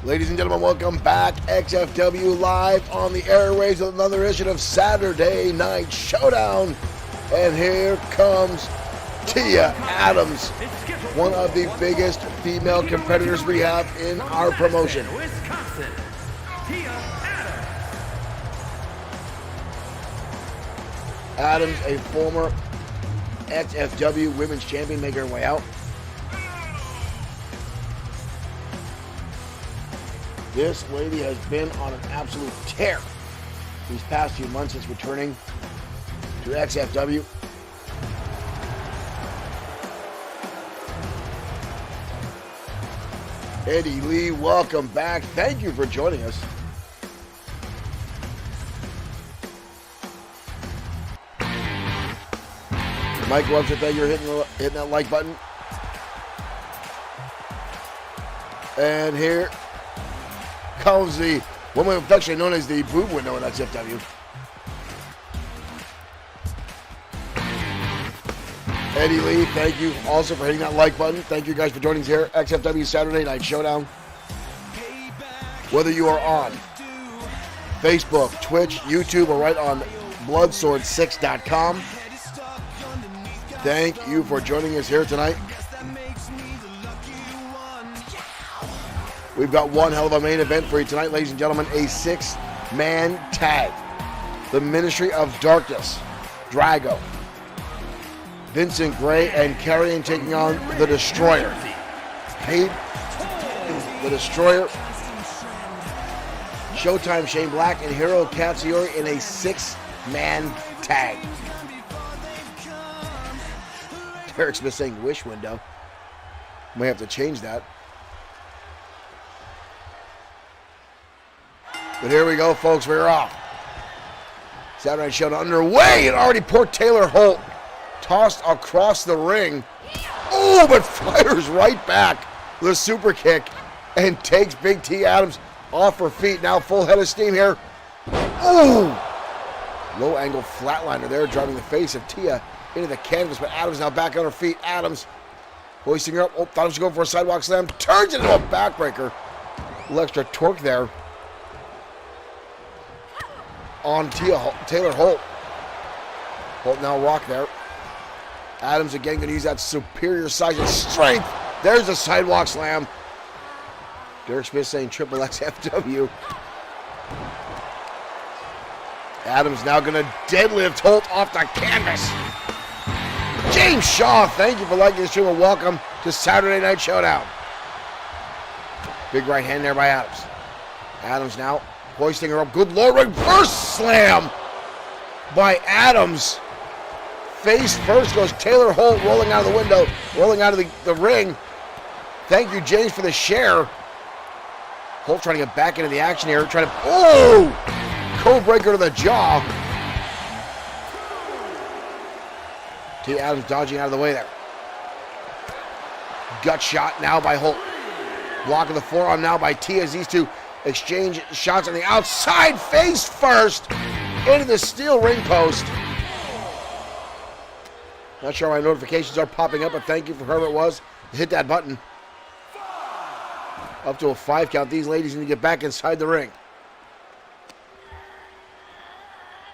Ladies and gentlemen, welcome back. XFW live on the airwaves with another edition of Saturday Night Showdown. And here comes Tia Adams, one of the biggest female competitors we have in our promotion. Adams, a former XFW Women's Champion, making her way out. This lady has been on an absolute tear these past few months since returning to XFW. Eddie Lee, welcome back. Thank you for joining us. Mike Webster, thank you for hitting that like button. And here comes the woman affectionately known as the boob window in XFW. Eddie Lee, thank you also for hitting that like button. Thank you guys for joining us here, XFW Saturday Night Showdown. Whether you are on Facebook, Twitch, YouTube, or right on Bloodsword6.com, thank you for joining us here tonight. We've got one hell of a main event for you tonight, ladies and gentlemen. A 6-man tag. The Ministry of Darkness, Drago, Vincent Gray, and Carrion taking on the Destroyer. Paid the Destroyer, Showtime Shane Black, and Hiro Katsuyori in a 6-man tag. Derek Smith saying wish window. May have to change that. But here we go, folks. We're off. Saturday Night Showdown underway, and already poor Taylor Holt tossed across the ring. Oh, but fires right back with a super kick and takes Big T Adams off her feet. Now full head of steam here. Oh! Low angle flatliner there, driving the face of Tia into the canvas, but Adams now back on her feet. Adams hoisting her up. Oh, thought he was going for a sidewalk slam. Turns it into a backbreaker. A little extra torque there on Taylor Holt. Holt now rock there. Adams again going to use that superior size and strength. There's a sidewalk slam. Derek Smith saying triple XFW. Adams now going to deadlift Holt off the canvas. James Shaw, thank you for liking the stream and welcome to Saturday Night Showdown. Big right hand there by Adams. Adams now hoisting her up. Good Lord, reverse slam by Adams. Face first goes Taylor Holt, rolling out of the window, rolling out of the ring. Thank you, James, for the share. Holt trying to get back into the action here. Trying to, oh! Code breaker to the jaw. T. Adams dodging out of the way there. Gut shot now by Holt. Block of the forearm now by T as these two exchange shots on the outside, face first into the steel ring post. Not sure why notifications are popping up, but thank you for whoever it was to hit that button. Up to a 5 count. These ladies need to get back inside the ring.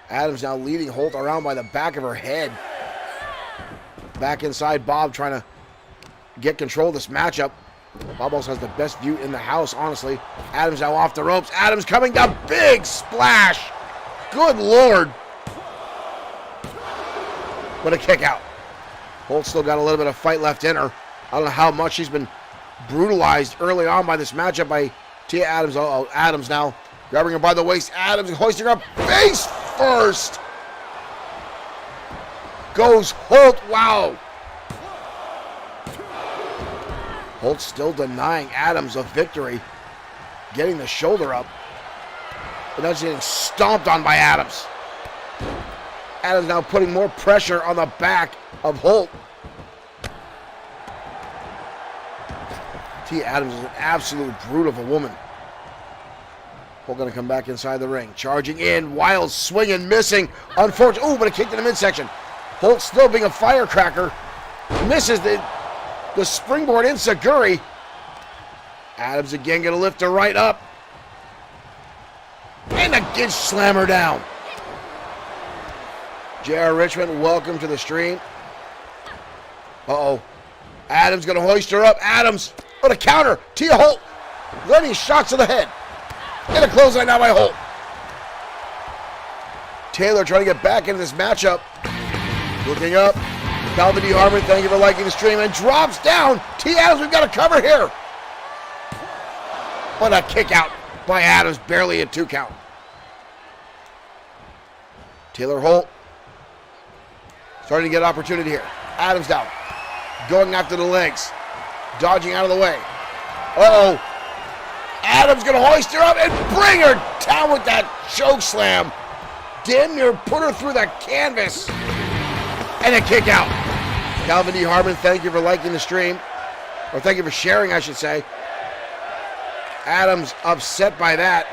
Adams now leading Holt around by the back of her head. Back inside, Bob trying to get control of this matchup. Bob also has the best view in the house, honestly. Adams now off the ropes. Adams coming down. Big splash. Good Lord. What a kick out. Holt still got a little bit of fight left in her. I don't know how much she's been brutalized early on by this matchup by Tia Adams. Oh, Adams now grabbing her by the waist. Adams hoisting her up face first. Goes Holt. Wow. Holt still denying Adams a victory. Getting the shoulder up. But now she's getting stomped on by Adams. Adams now putting more pressure on the back of Holt. Tia Adams is an absolute brute of a woman. Holt going to come back inside the ring. Charging in. Wild swing and missing. Unfortunate. Ooh, but a kick to the midsection. Holt still being a firecracker. Misses the springboard enziguri. Adams again going to lift her right up. And again, slam her down. J.R. Richmond, welcome to the stream. Uh-oh. Adams going to hoist her up. Adams, what a counter. Tia Holt, landing shots to the head. And a clothesline now by Holt. Taylor trying to get back into this matchup. Looking up. Calvin D. Harmon, thank you for liking the stream. And drops down. T. Adams, we've got a cover here. What a kick out by Adams. Barely a 2 count. Taylor Holt starting to get opportunity here. Adams down. Going after the legs. Dodging out of the way. Uh-oh. Adams going to hoist her up and bring her down with that choke slam. Damn near put her through the canvas. And a kick out. Calvin D. Harmon, thank you for liking the stream. Or thank you for sharing, I should say. Adams upset by that.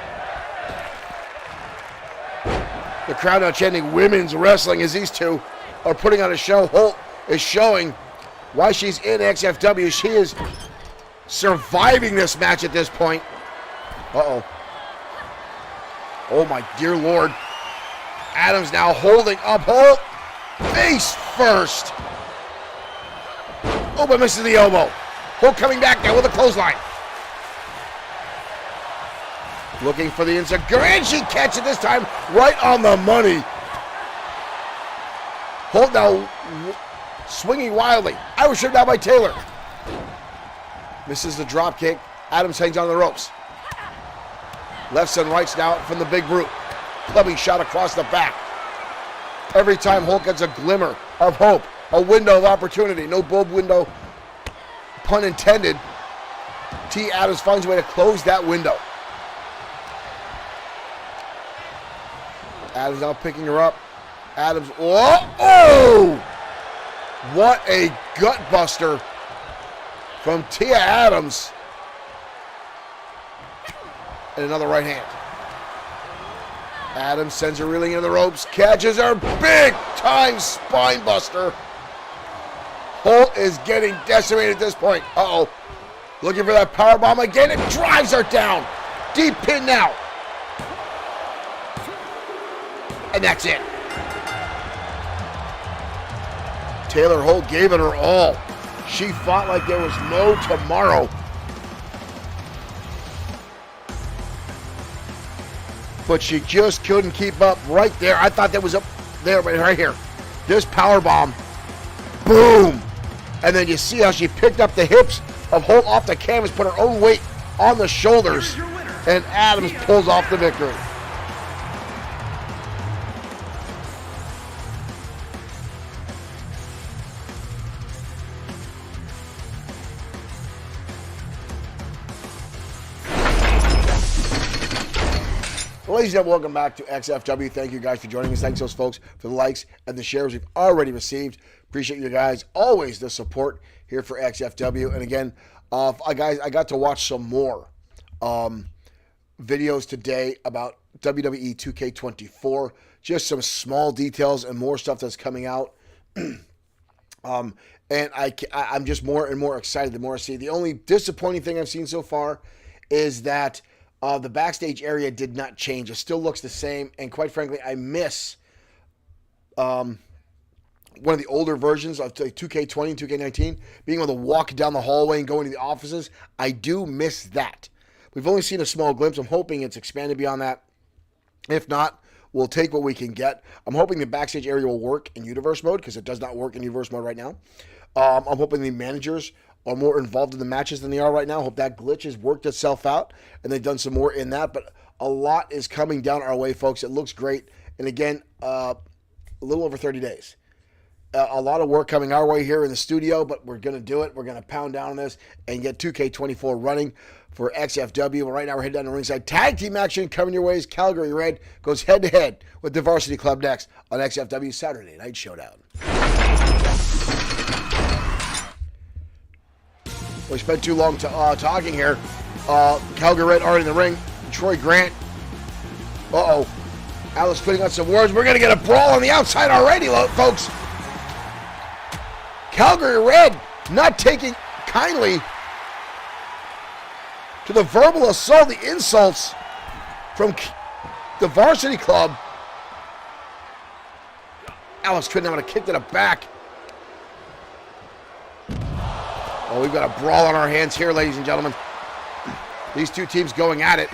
The crowd now chanting women's wrestling as these two are putting on a show. Holt is showing why she's in XFW. She is surviving this match at this point. Uh-oh. Oh, my dear Lord. Adams now holding up Holt. Face first. Oh, but misses the elbow. Holt coming back now with a clothesline. Looking for the inside. And she catches it this time right on the money. Holt now swinging wildly. Irish whip down by Taylor. Misses the drop kick. Adams hangs on the ropes. Lefts and rights now from the big brute. Clubbing shot across the back. Every time Holt gets a glimmer of hope, a window of opportunity, no bulb window, pun intended, T. Adams finds a way to close that window. Adams now picking her up. Adams, oh! What a gut buster from Tia Adams. And another right hand. Adams sends her reeling into the ropes, catches her big time spine buster. Holt is getting decimated at this point. Uh-oh. Looking for that powerbomb again. It drives her down. Deep pin now. And that's it. Taylor Holt gave it her all. She fought like there was no tomorrow. But she just couldn't keep up right there. I thought that was up there, but right here. This power bomb. Boom. And then you see how she picked up the hips of Holt off the canvas, put her own weight on the shoulders, and Adams pulls off the victory. Ladies and gentlemen, welcome back to XFW. Thank you guys for joining us. Thanks those folks for the likes and the shares we've already received. Appreciate you guys. Always the support here for XFW. And again, guys, I got to watch some more videos today about WWE 2K24. Just some small details and more stuff that's coming out. And I'm just more and more excited the more I see. The only disappointing thing I've seen so far is that the backstage area did not change. It still looks the same. And quite frankly, I miss one of the older versions of 2K20 and 2K19, being able to walk down the hallway and go into the offices. I do miss that. We've only seen a small glimpse. I'm hoping it's expanded beyond that. If not, we'll take what we can get. I'm hoping the backstage area will work in universe mode, because it does not work in universe mode right now. I'm hoping the managers are more involved in the matches than they are right now. Hope that glitch has worked itself out and they've done some more in that. But a lot is coming down our way, folks. It looks great. And again, a little over 30 days. A lot of work coming our way here in the studio, but we're going to do it. We're going to pound down on this and get 2K24 running for XFW. Right now we're heading down to ringside. Tag team action coming your ways. Calgary Red goes head-to-head with the Varsity Club next on XFW Saturday Night Showdown. We spent too long talking here. Calgary Red already in the ring. Troy Grant. Uh-oh. Alice putting on some words. We're going to get a brawl on the outside already, folks. Calgary Red not taking kindly to the verbal assault, the insults from the Varsity Club. Alex Quinn now going to kick to the back. Oh, we've got a brawl on our hands here, ladies and gentlemen. These two teams going at it.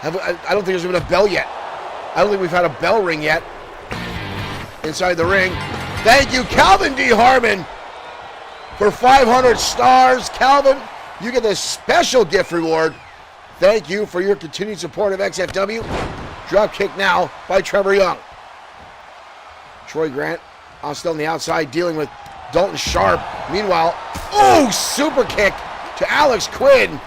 I don't think there's even a bell yet. I don't think we've had a bell ring yet inside the ring. Thank you, Calvin D. Harmon, for 500 stars. Calvin, you get this special gift reward. Thank you for your continued support of XFW. Drop kick now by Trevor Young. Troy Grant still on the outside dealing with Dalton Sharp. Meanwhile, oh, super kick to Alex Quinn.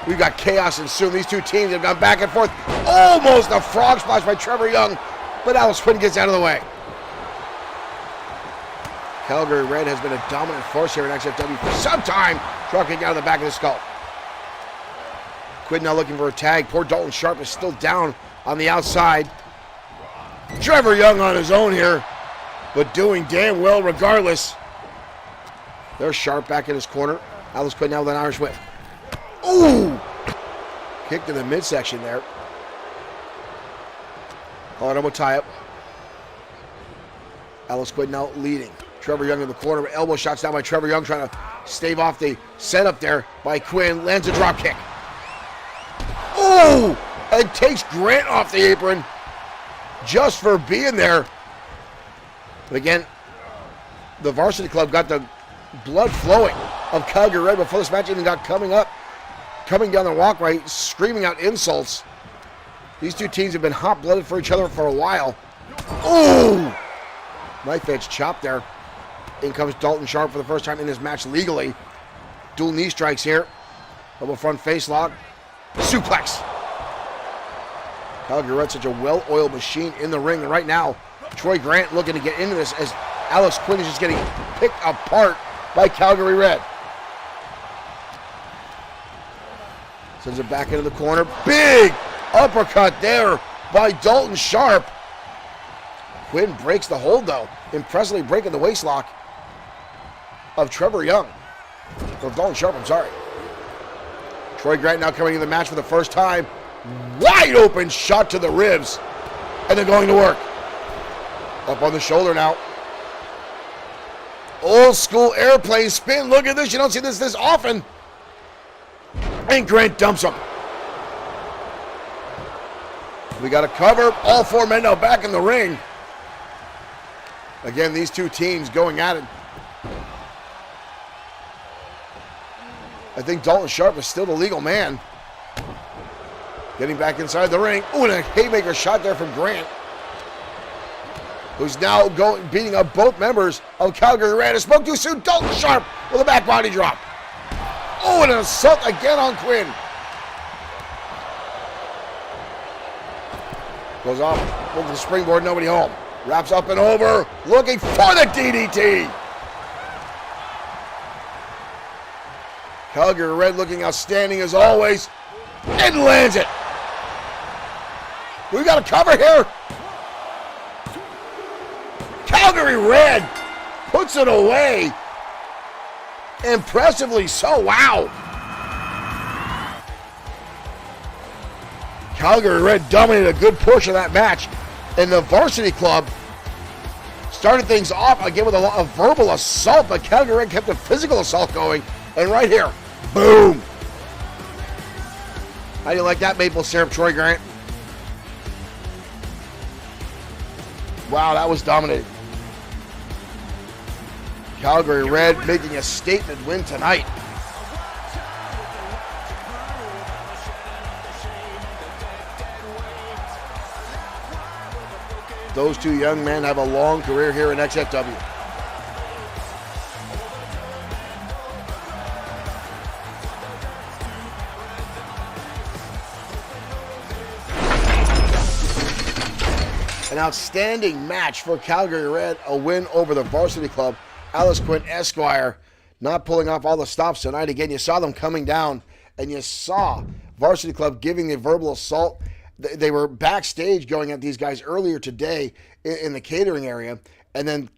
We've got chaos ensuing. These two teams have gone back and forth. Almost a frog splash by Trevor Young, but Alex Quinn gets out of the way. Calgary Red has been a dominant force here in XFW for some time. Drop kick out of the back of the skull. Quinn now looking for a tag. Poor Dalton Sharp is still down on the outside. Trevor Young on his own here, but doing damn well regardless. There's Sharp back in his corner. Alex Quinn now with an Irish whip. Ooh! Kick to the midsection there. Elbow tie-up. Alex Quinn now leading. Trevor Young in the corner. Elbow shots down by Trevor Young, trying to stave off the setup there by Quinn. Lands a drop kick. Ooh! And takes Grant off the apron just for being there. But again, the Varsity Club got the blood flowing of Calgary Red before this match even got coming down the walkway, screaming out insults. These two teams have been hot-blooded for each other for a while. Ooh! Knife edge chop there. In comes Dalton Sharp for the first time in this match legally. Dual knee strikes here. Double front face lock. Suplex. Calgary Red, such a well-oiled machine in the ring. And right now, Troy Grant looking to get into this as Alex Quinn is just getting picked apart by Calgary Red. Sends it back into the corner. Big uppercut there by Dalton Sharp. Quinn breaks the hold, though. Impressively breaking the waist lock of Trevor Young. Of Dalton Sharp, I'm sorry. Troy Grant now coming into the match for the first time. Wide open shot to the ribs. And they're going to work. Up on the shoulder now. Old school airplane spin. Look at this. You don't see this often. And Grant dumps him. We got a cover. All four men now back in the ring. Again, these two teams going at it. I think Dalton Sharp is still the legal man. Getting back inside the ring. Ooh, and a haymaker shot there from Grant, who's now beating up both members of Calgary Red. It spoke too soon. Dalton Sharp with a back body drop. Oh, and an assault again on Quinn. Goes off with the springboard, nobody home. Wraps up and over, looking for the DDT. Calgary Red looking outstanding as always, and lands it. We got a cover here. Calgary Red puts it away. Impressively so, wow. Calgary Red dominated a good portion of that match. And the Varsity Club started things off again with a verbal assault, but Calgary Red kept the physical assault going. And right here, boom. How do you like that maple syrup, Troy Grant? Wow, that was dominating. Calgary Red making a statement win tonight. Those two young men have a long career here in XFW. An outstanding match for Calgary Red, a win over the Varsity Club. Alex Quinn Esquire not pulling off all the stops tonight. Again, you saw them coming down, and you saw Varsity Club giving the verbal assault. They were backstage going at these guys earlier today in the catering area, and then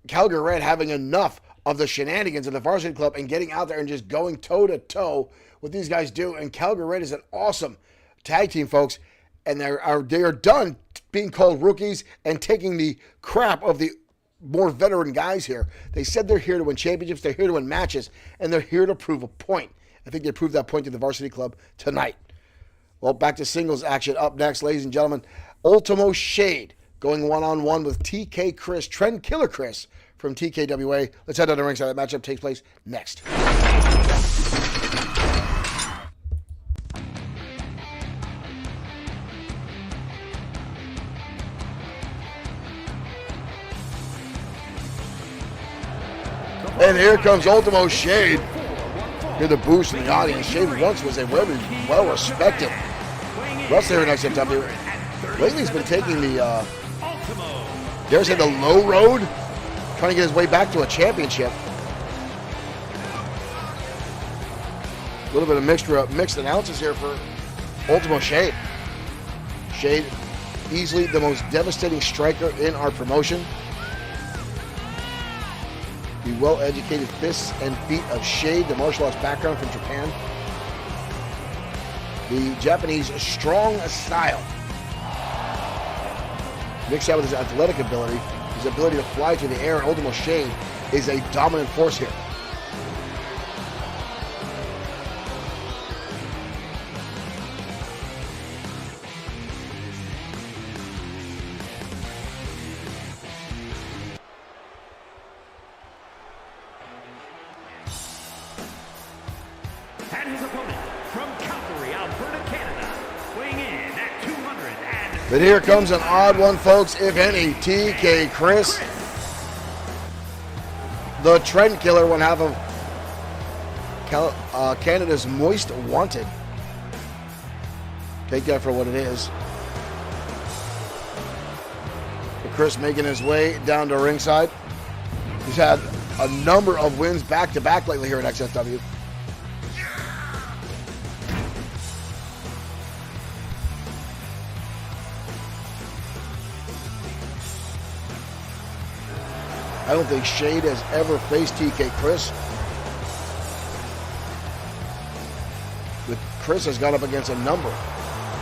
Calgary Red having enough of the shenanigans of the Varsity Club and getting out there and just going toe-to-toe with these guys do. And Calgary Red is an awesome tag team, folks. And they are done being called rookies and taking the crap of the more veteran guys here. They said they're here to win championships, they're here to win matches, and they're here to prove a point. I think they proved that point to the Varsity Club tonight. Well, back to singles action up next, ladies and gentlemen. Ultimo Shade going one-on-one with TK Chris, Trend Killer Chris from TKWA. Let's head down to ringside. That matchup takes place next. And here comes Ultimo Shade. Hear the boost from the audience. Shade once was a very well-respected wrestler in XFW. Lately he's been taking the, dare I say, the low road, trying to get his way back to a championship. A little bit of mixed announces here for Ultimo Shade. Shade, easily the most devastating striker in our promotion. The well-educated fists and feet of Shade, the martial arts background from Japan. The Japanese strong style. Mixed out with his athletic ability, his ability to fly through the air, and Ultimo Shade is a dominant force here. And his opponent from Calgary, Alberta, Canada, weighing in at 200. But here comes an odd one, folks, if any. TK Chris, the Trend Killer, one half of Canada's Most Wanted. Take that for what it is. But Chris making his way down to ringside. He's had a number of wins back-to-back lately here at XFW. I don't think Shade has ever faced TK Chris. But Chris has gone up against a number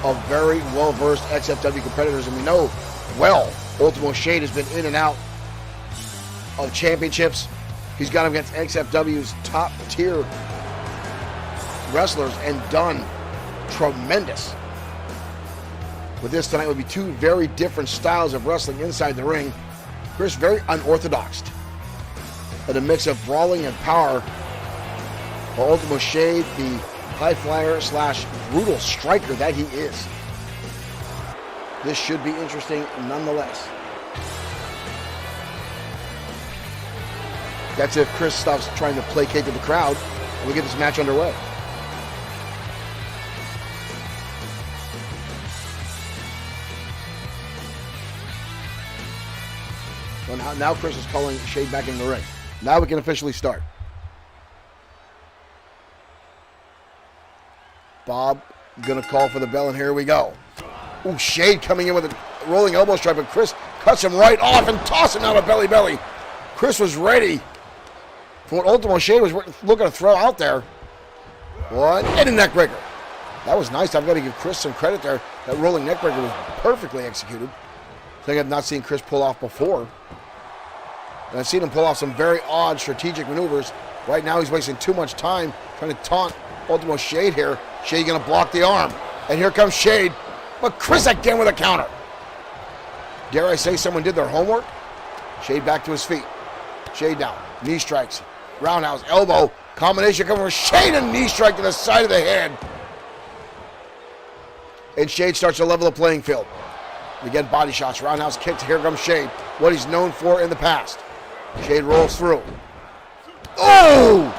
of very well-versed XFW competitors, and we know well Ultimo Shade has been in and out of championships. He's gone up against XFW's top-tier wrestlers and done tremendous. With this tonight would be two very different styles of wrestling inside the ring. Chris very unorthodox, but a mix of brawling and power. While Ultimo Shade, the high flyer / brutal striker that he is. This should be interesting nonetheless. That's if Chris stops trying to placate to the crowd and we get this match underway. Well, now Chris is calling Shade back in the ring. Now we can officially start. Bob gonna call for the bell, and here we go. Ooh, Shade coming in with a rolling elbow strike, but Chris cuts him right off and tosses him out of belly. Chris was ready for what Ultimo Shade was looking to throw out there. What? And a neck breaker. That was nice. I've got to give Chris some credit there. That rolling neck breaker was perfectly executed. Thing I've not seen Chris pull off before. And I've seen him pull off some very odd strategic maneuvers. Right now he's wasting too much time trying to taunt Ultimo Shade here. Shade gonna block the arm. And here comes Shade. But Chris again with a counter. Dare I say someone did their homework? Shade back to his feet. Shade down. Knee strikes. Roundhouse. Elbow. Combination coming from Shade, and knee strike to the side of the head. And Shade starts to level the playing field. Again, body shots. Roundhouse kicks. Here comes Shade. What he's known for in the past. Shade rolls through. Oh!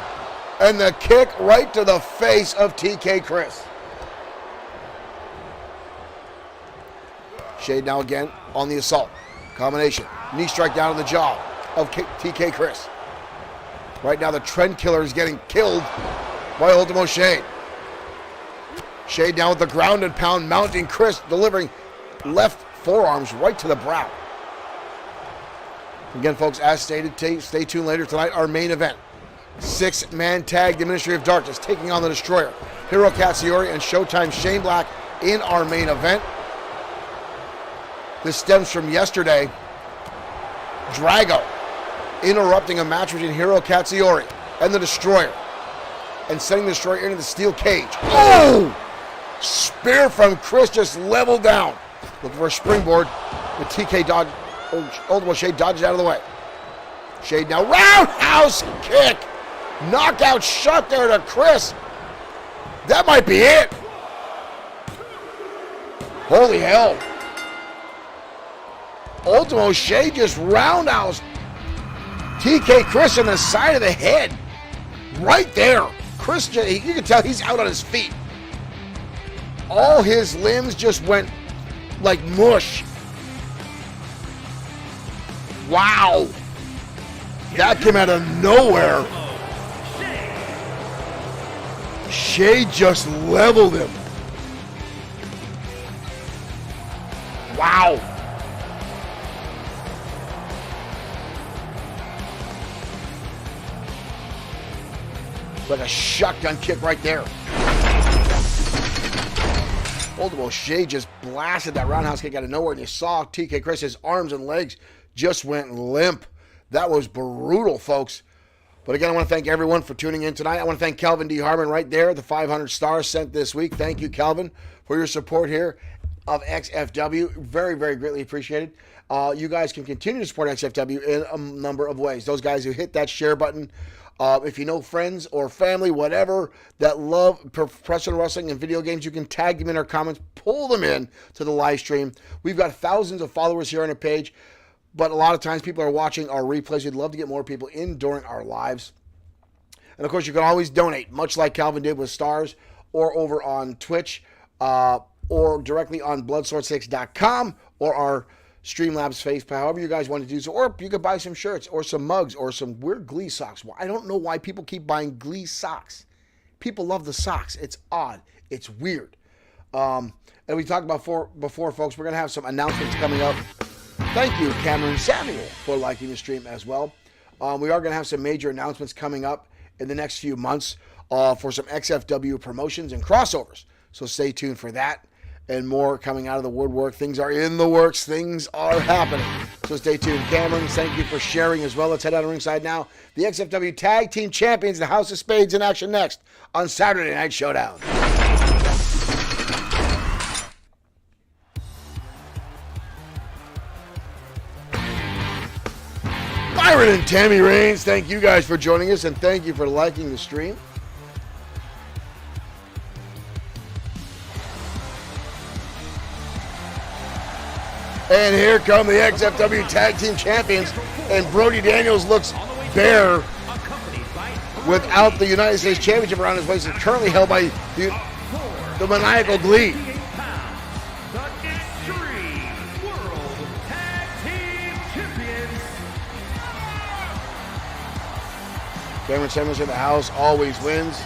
And the kick right to the face of TK Chris. Shade now again on the assault. Combination. Knee strike down to the jaw of TK Chris. Right now the Trend Killer is getting killed by Ultimo Shade. Shade down with the ground and pound, mounting Chris, delivering left forearms right to the brow. Again, folks, as stated, stay tuned later tonight. Our main event, 6-man tag, the Ministry of Darkness, taking on the Destroyer, Hiro Katsuyori and Showtime Shane Black in our main event. This stems from yesterday. Drago interrupting a match between Hiro Katsuyori and the Destroyer and sending the Destroyer into the steel cage. Oh! Spear from Chris just leveled down. Looking for a springboard. The TK dodge. Ultimo Shade dodges out of the way. Shade now. Roundhouse kick. Knockout shot there to Chris. That might be it. Holy hell. Ultimo Shade just roundhouse TK Chris on the side of the head. Right there. Chris, you can tell he's out on his feet. All his limbs just went like mush. Wow. That came out of nowhere. Shea just leveled him. Wow. Like a shotgun kick right there. Ultimo Shea just blasted that roundhouse kick out of nowhere, and you saw TK Chris's arms and legs just went limp. That was brutal, folks. But again, I want to thank everyone for tuning in tonight. I want to thank Calvin D. Harmon right there, the 500 stars sent this week. Thank you, Calvin, for your support here of XFW. Very, very greatly appreciated. You guys can continue to support XFW in a number of ways. Those guys who hit that share button, if you know friends or family, whatever, that love professional wrestling and video games, you can tag them in our comments, pull them in to the live stream. We've got thousands of followers here on our page, but a lot of times people are watching our replays. We'd love to get more people in during our lives. And of course, you can always donate, much like Calvin did with stars, or over on Twitch, or directly on Bloodsword6.com, or our Streamlabs face, however you guys want to do so. Or you could buy some shirts or some mugs or some weird Glee socks. I don't know why people keep buying Glee socks. People love the socks. It's odd. It's weird. And we talked about before, folks, we're going to have some announcements coming up. Thank you, Cameron Samuel, for liking the stream as well. We are going to have some major announcements coming up in the next few months for some XFW promotions and crossovers. So stay tuned for that. And more coming out of the woodwork. Things are in the works. Things are happening. So stay tuned. Cameron, thank you for sharing as well. Let's head out of ringside now. The XFW Tag Team Champions, the House of Spades, in action next on Saturday Night Showdown. Byron and Tammy Reigns, thank you guys for joining us, and thank you for liking the stream. And here come the XFW Tag Team Champions. And Brody Daniels looks bare without the United States Championship around his waist. It's currently held by the Maniacal Glee. Cameron Samuels in the house, always wins.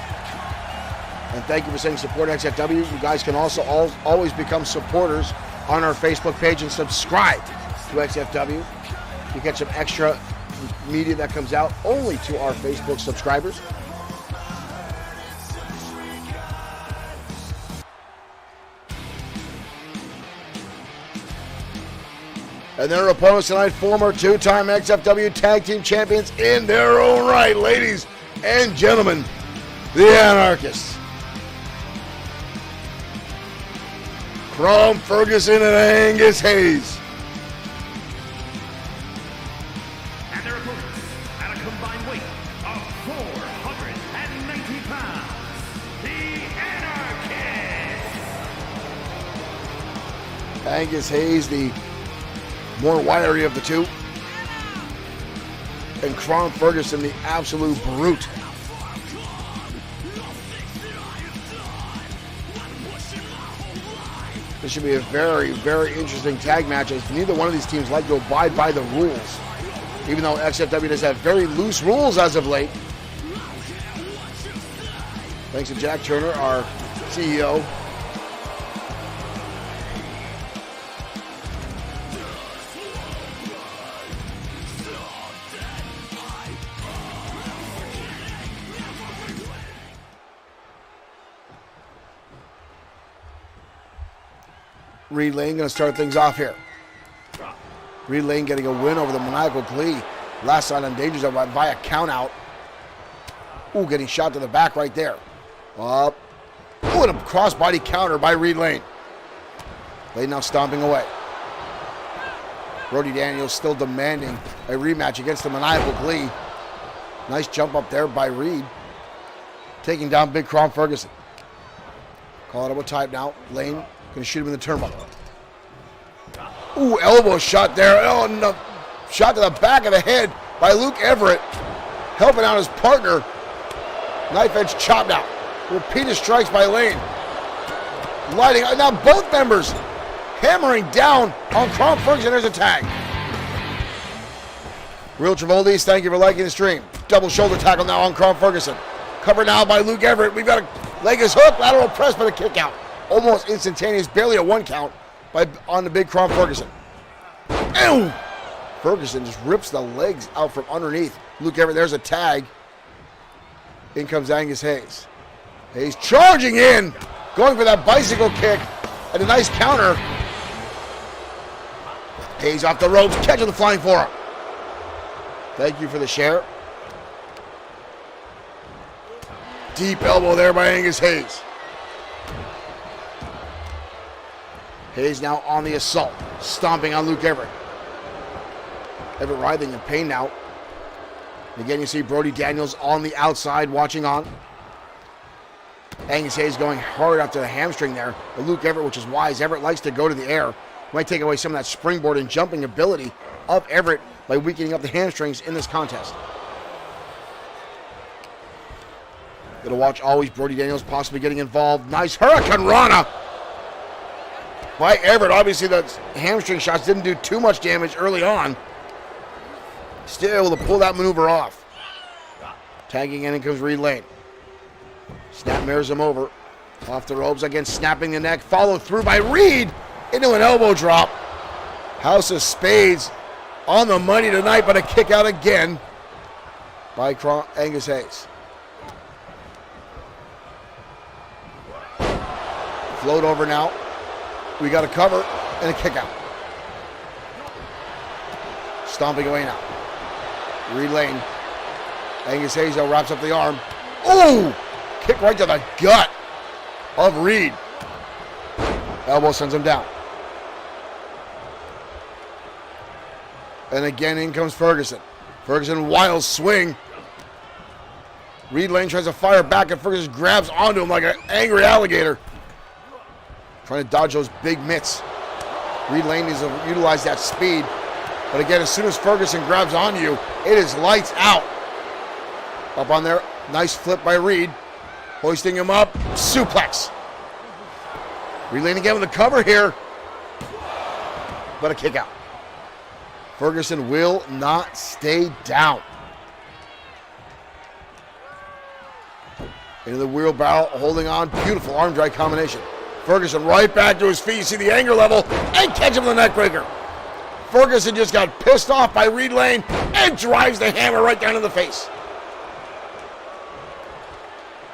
And thank you for saying support XFW. You guys can also always become supporters on our Facebook page and subscribe to XFW. You get some extra media that comes out only to our Facebook subscribers. And their opponents tonight, former two-time XFW Tag Team Champions in their own right, ladies and gentlemen, the Anarchists. Crom Ferguson and Angus Hayes. And their opponents at a combined weight of 490 pounds, the Anarchists. Angus Hayes, the more wiry of the two. And Crom Ferguson, the absolute brute. This should be a very, very interesting tag match, as neither one of these teams like to abide by the rules. Even though XFW does have very loose rules as of late. Thanks to Jack Turner, our CEO. Reed Lane going to start things off here. Reed Lane getting a win over the Maniacal Glee. Last sign on danger zone via count out. Ooh, getting shot to the back right there. Up. Ooh, and a crossbody counter by Reed Lane. Lane now stomping away. Brody Daniels still demanding a rematch against the Maniacal Glee. Nice jump up there by Reed. Taking down Big Crom Ferguson. Call it up a type now. Lane going to shoot him in the turnbuckle. Ooh, elbow shot there. Oh, no. Shot to the back of the head by Luke Everett. Helping out his partner. Knife edge chopped out. Repeated strikes by Lane. Lighting. Now both members hammering down on Crom Ferguson. There's a tag. Real Travoltis, thank you for liking the stream. Double shoulder tackle now on Crom Ferguson. Covered now by Luke Everett. We've got a leg is hook, lateral press, but a kick out. Almost instantaneous, barely a one count on the Big Crom Ferguson. Ew! Ferguson just rips the legs out from underneath. Luke Everett, there's a tag. In comes Angus Hayes. Hayes charging in, going for that bicycle kick, and a nice counter. Hayes off the ropes, catching the flying forearm. Thank you for the share. Deep elbow there by Angus Hayes. Hayes now on the assault, stomping on Luke Everett. Everett writhing in pain now. Again, you see Brody Daniels on the outside watching on. Angus Hayes going hard after the hamstring there. But Luke Everett, which is wise, Everett likes to go to the air. Might take away some of that springboard and jumping ability of Everett by weakening up the hamstrings in this contest. Gonna watch always Brody Daniels possibly getting involved. Nice Hurricane Rana by Everett. Obviously the hamstring shots didn't do too much damage early on. Still able to pull that maneuver off. Tagging in comes Reed Lane. Snap mirrors him over. Off the ropes again, snapping the neck. Followed through by Reed into an elbow drop. House of Spades on the money tonight, but a kick out again by Angus Hayes. Float over now. We got a cover and a kick out. Stomping away now. Reed Lane. Angus Hayes though wraps up the arm. Ooh! Kick right to the gut of Reed. Elbow sends him down. And again in comes Ferguson. Ferguson wild swing. Reed Lane tries to fire back and Ferguson grabs onto him like an angry alligator. Trying to dodge those big mitts. Reed Lane needs to utilize that speed. But again, as soon as Ferguson grabs onto you, it is lights out. Up on there, nice flip by Reed. Hoisting him up, suplex. Reed Lane again with a cover here. But a kick out. Ferguson will not stay down. Into the wheelbarrow, holding on. Beautiful arm drag combination. Ferguson right back to his feet. You see the anger level and catch him with the neck breaker. Ferguson just got pissed off by Reed Lane and drives the hammer right down in the face.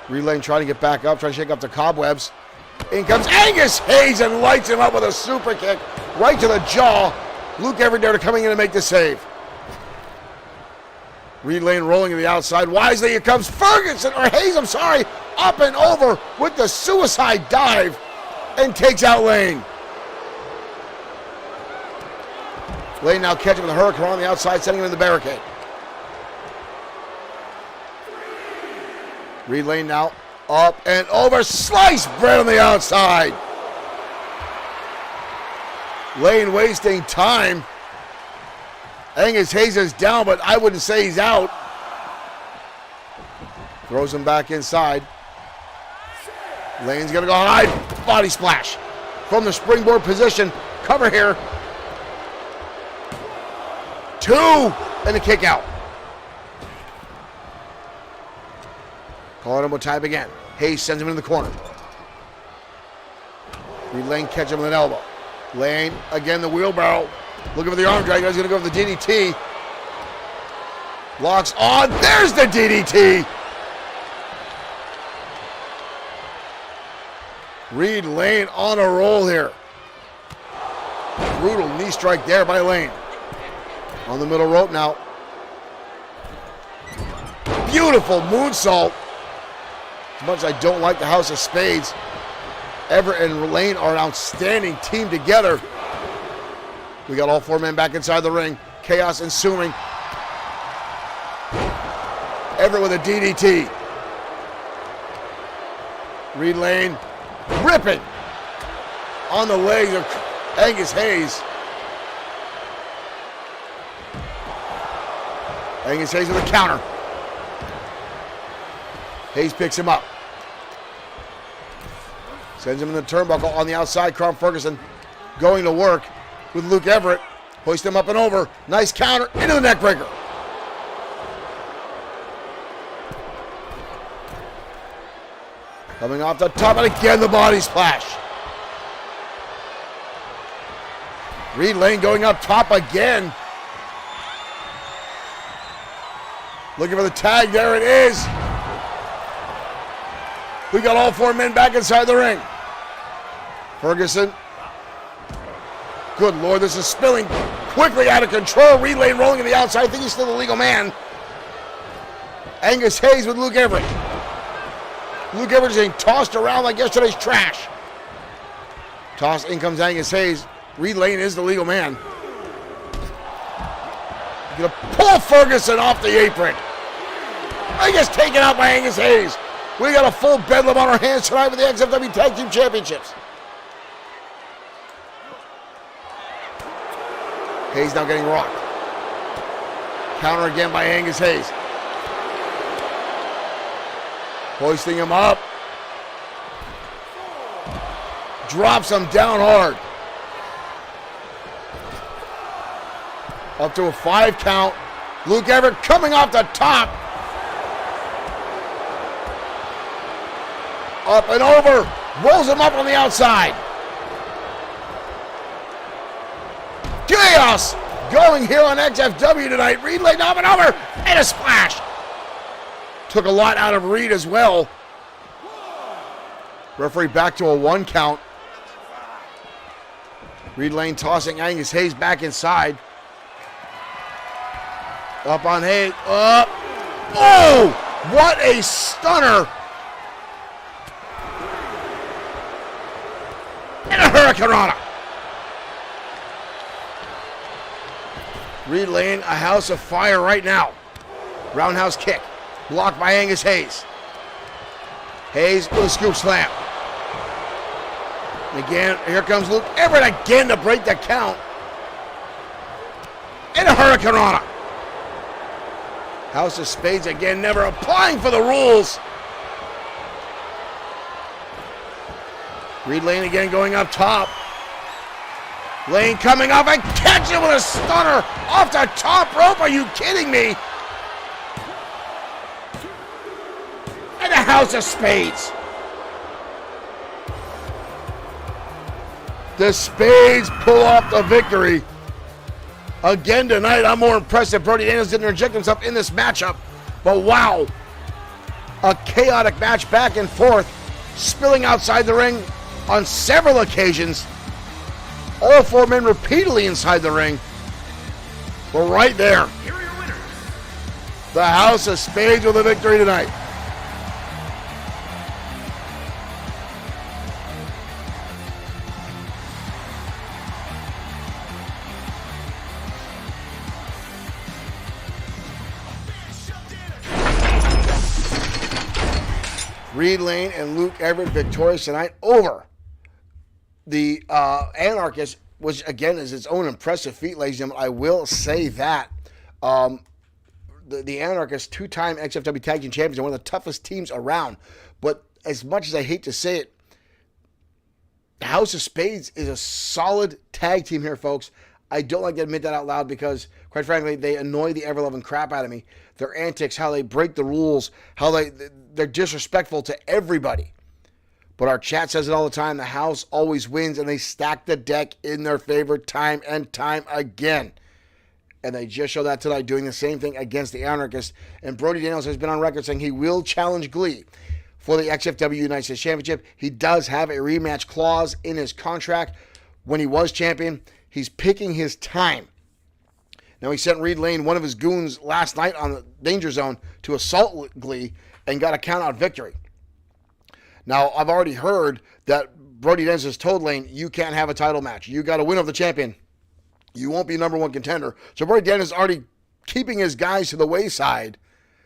Reed Lane trying to get back up, trying to shake up the cobwebs. In comes Angus Hayes and lights him up with a super kick right to the jaw. Luke Everett there coming in to make the save. Reed Lane rolling to the outside. Wisely, here comes Ferguson, or Hayes, I'm sorry, up and over with the suicide dive and takes out Lane. Lane now catching with a hurricane on the outside, sending him in the barricade. Reed Lane now up and over, sliced bread on the outside. Lane wasting time. Angus Hayes is down, but I wouldn't say he's out. Throws him back inside. Lane's gonna go high, body splash. From the springboard position, cover here. 2, and a kick out. Calling him a type again. Hayes sends him in the corner. Reed Lane catch him with an elbow. Lane, again the wheelbarrow. Looking for the arm drag. He's going to go for the DDT. Locks on. There's the DDT. Reed Lane on a roll here. brutal knee strike there by Lane. On the middle rope now. Beautiful moonsault. As much as I don't like the House of Spades, Everett and Lane are an outstanding team together. We got all 4 men back inside the ring. Chaos ensuing. Everett with a DDT. Reed Lane ripping on the legs of Angus Hayes. Angus Hayes with a counter. Hayes picks him up. Sends him in the turnbuckle on the outside. Crom Ferguson going to work with Luke Everett. Hoist him up and over. Nice counter into the neckbreaker. Coming off the top, and again the body splash. Reed Lane going up top again. Looking for the tag. There it is. We got all 4 men back inside the ring. Ferguson. Good Lord, this is spilling quickly out of control. Reed Lane rolling to the outside. I think he's still the legal man. Angus Hayes with Luke Everett. Luke Everett is being tossed around like yesterday's trash. Toss, in comes Angus Hayes. Reed Lane is the legal man. Gonna pull Ferguson off the apron. I guess taken out by Angus Hayes. We got a full bedlam on our hands tonight with the XFW Tag Team Championships. Hayes now getting rocked. Counter again by Angus Hayes. Hoisting him up. Drops him down hard. Up to a 5 count. Luke Everett coming off the top. Up and over. Rolls him up on the outside. Chaos going here on XFW tonight. Reed Lane up and over. And a splash. Took a lot out of Reed as well. Referee back to a 1 count. Reed Lane tossing Angus Hayes back inside. Up on Hayes. Up. Oh! What a stunner. And a hurricanrana. Reed Lane, a house of fire right now. Roundhouse kick. Blocked by Angus Hayes. Hayes with a scoop slam. And again, here comes Luke Everett again to break the count. And a hurricanrana. House of Spades again, never applying for the rules. Reed Lane again going up top. Lane coming up and catching with a stunner off the top rope. Are you kidding me? And the House of Spades. The Spades pull off the victory. Again tonight, I'm more impressed that Brody Daniels didn't inject himself in this matchup. But wow, a chaotic match back and forth, spilling outside the ring on several occasions. All 4 men repeatedly inside the ring. We're right there. Here are your winners. The House of Spades with a victory tonight. Reed Lane and Luke Everett victorious tonight over the Anarchist, which again is its own impressive feat, ladies and gentlemen. I will say that. The Anarchist, 2-time XFW Tag Team Champions, are one of the toughest teams around. But as much as I hate to say it, the House of Spades is a solid tag team here, folks. I don't like to admit that out loud because, quite frankly, they annoy the ever-loving crap out of me. Their antics, how they break the rules, how they're disrespectful to everybody. But our chat says it all the time. The house always wins, and they stack the deck in their favor time and time again. And they just showed that tonight, doing the same thing against the Anarchists. And Brody Daniels has been on record saying he will challenge Glee for the XFW United States Championship. He does have a rematch clause in his contract. When he was champion, He's picking his time. Now, he sent Reed Lane, one of his goons, last night on the Danger Zone to assault Glee and got a count-out victory. Now, I've already heard that Brody Dennis has told Lane, you can't have a title match. You got to win over the champion. You won't be number one contender. So Brody Dennis is already keeping his guys to the wayside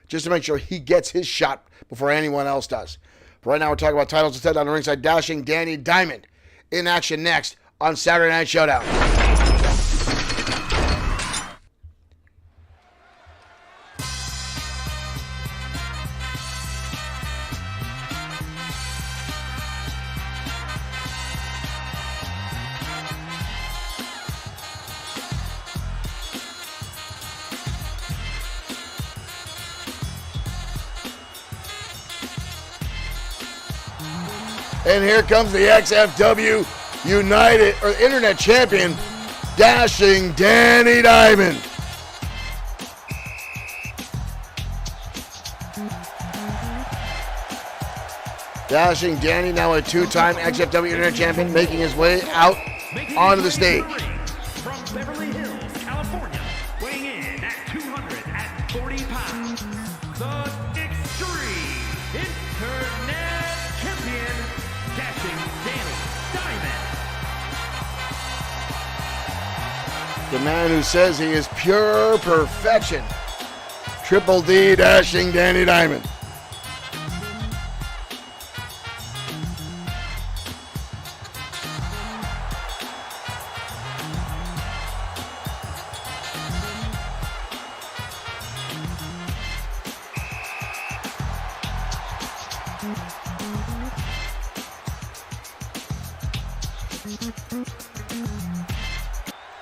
just to make sure he gets his shot before anyone else does. But right now, we're talking about titles instead. On the ringside, Dashing Danny Diamond in action next on Saturday Night Showdown. And here comes the XFW United or Internet Champion, Dashing Danny Diamond. Dashing Danny, now a two-time XFW Internet Champion, making his way out onto the stage. From Beverly Hills, California, weighing in at 240 pounds, the Extreme Internet Champion, Dashing Danny Diamond. The man who says he is pure perfection, Triple D Dashing Danny Diamond.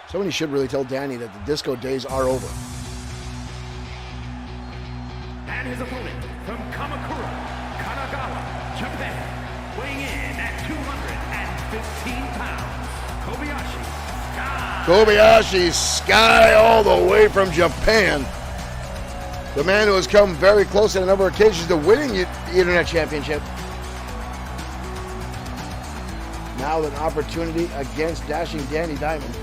Somebody should really tell Danny that the disco days are over. And his opponent from Kamakura, Kanagawa, Japan, weighing in at 215 pounds, Kobayashi Sky. Kobayashi Sky all the way from Japan. The man who has come very close on a number of occasions to winning the Internet Championship. Now an opportunity against Dashing Danny Diamond.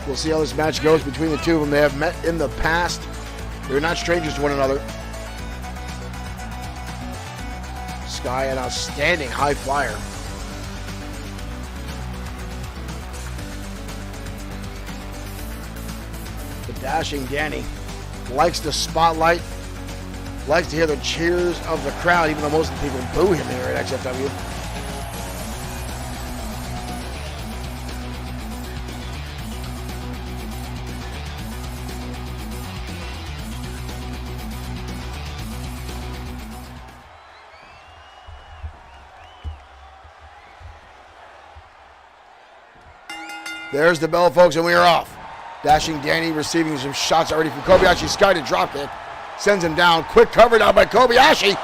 We'll see how this match goes between the two of them. They have met in the past. They're not strangers to one another. Sky, an outstanding high flyer. The Dashing Danny likes the spotlight, likes to hear the cheers of the crowd, even though most of the people boo him here at XFW. There's the bell, folks, and we are off. Dashing Danny receiving some shots already from Kobayashi Sky to drop kick. Sends him down. Quick cover down by Kobayashi.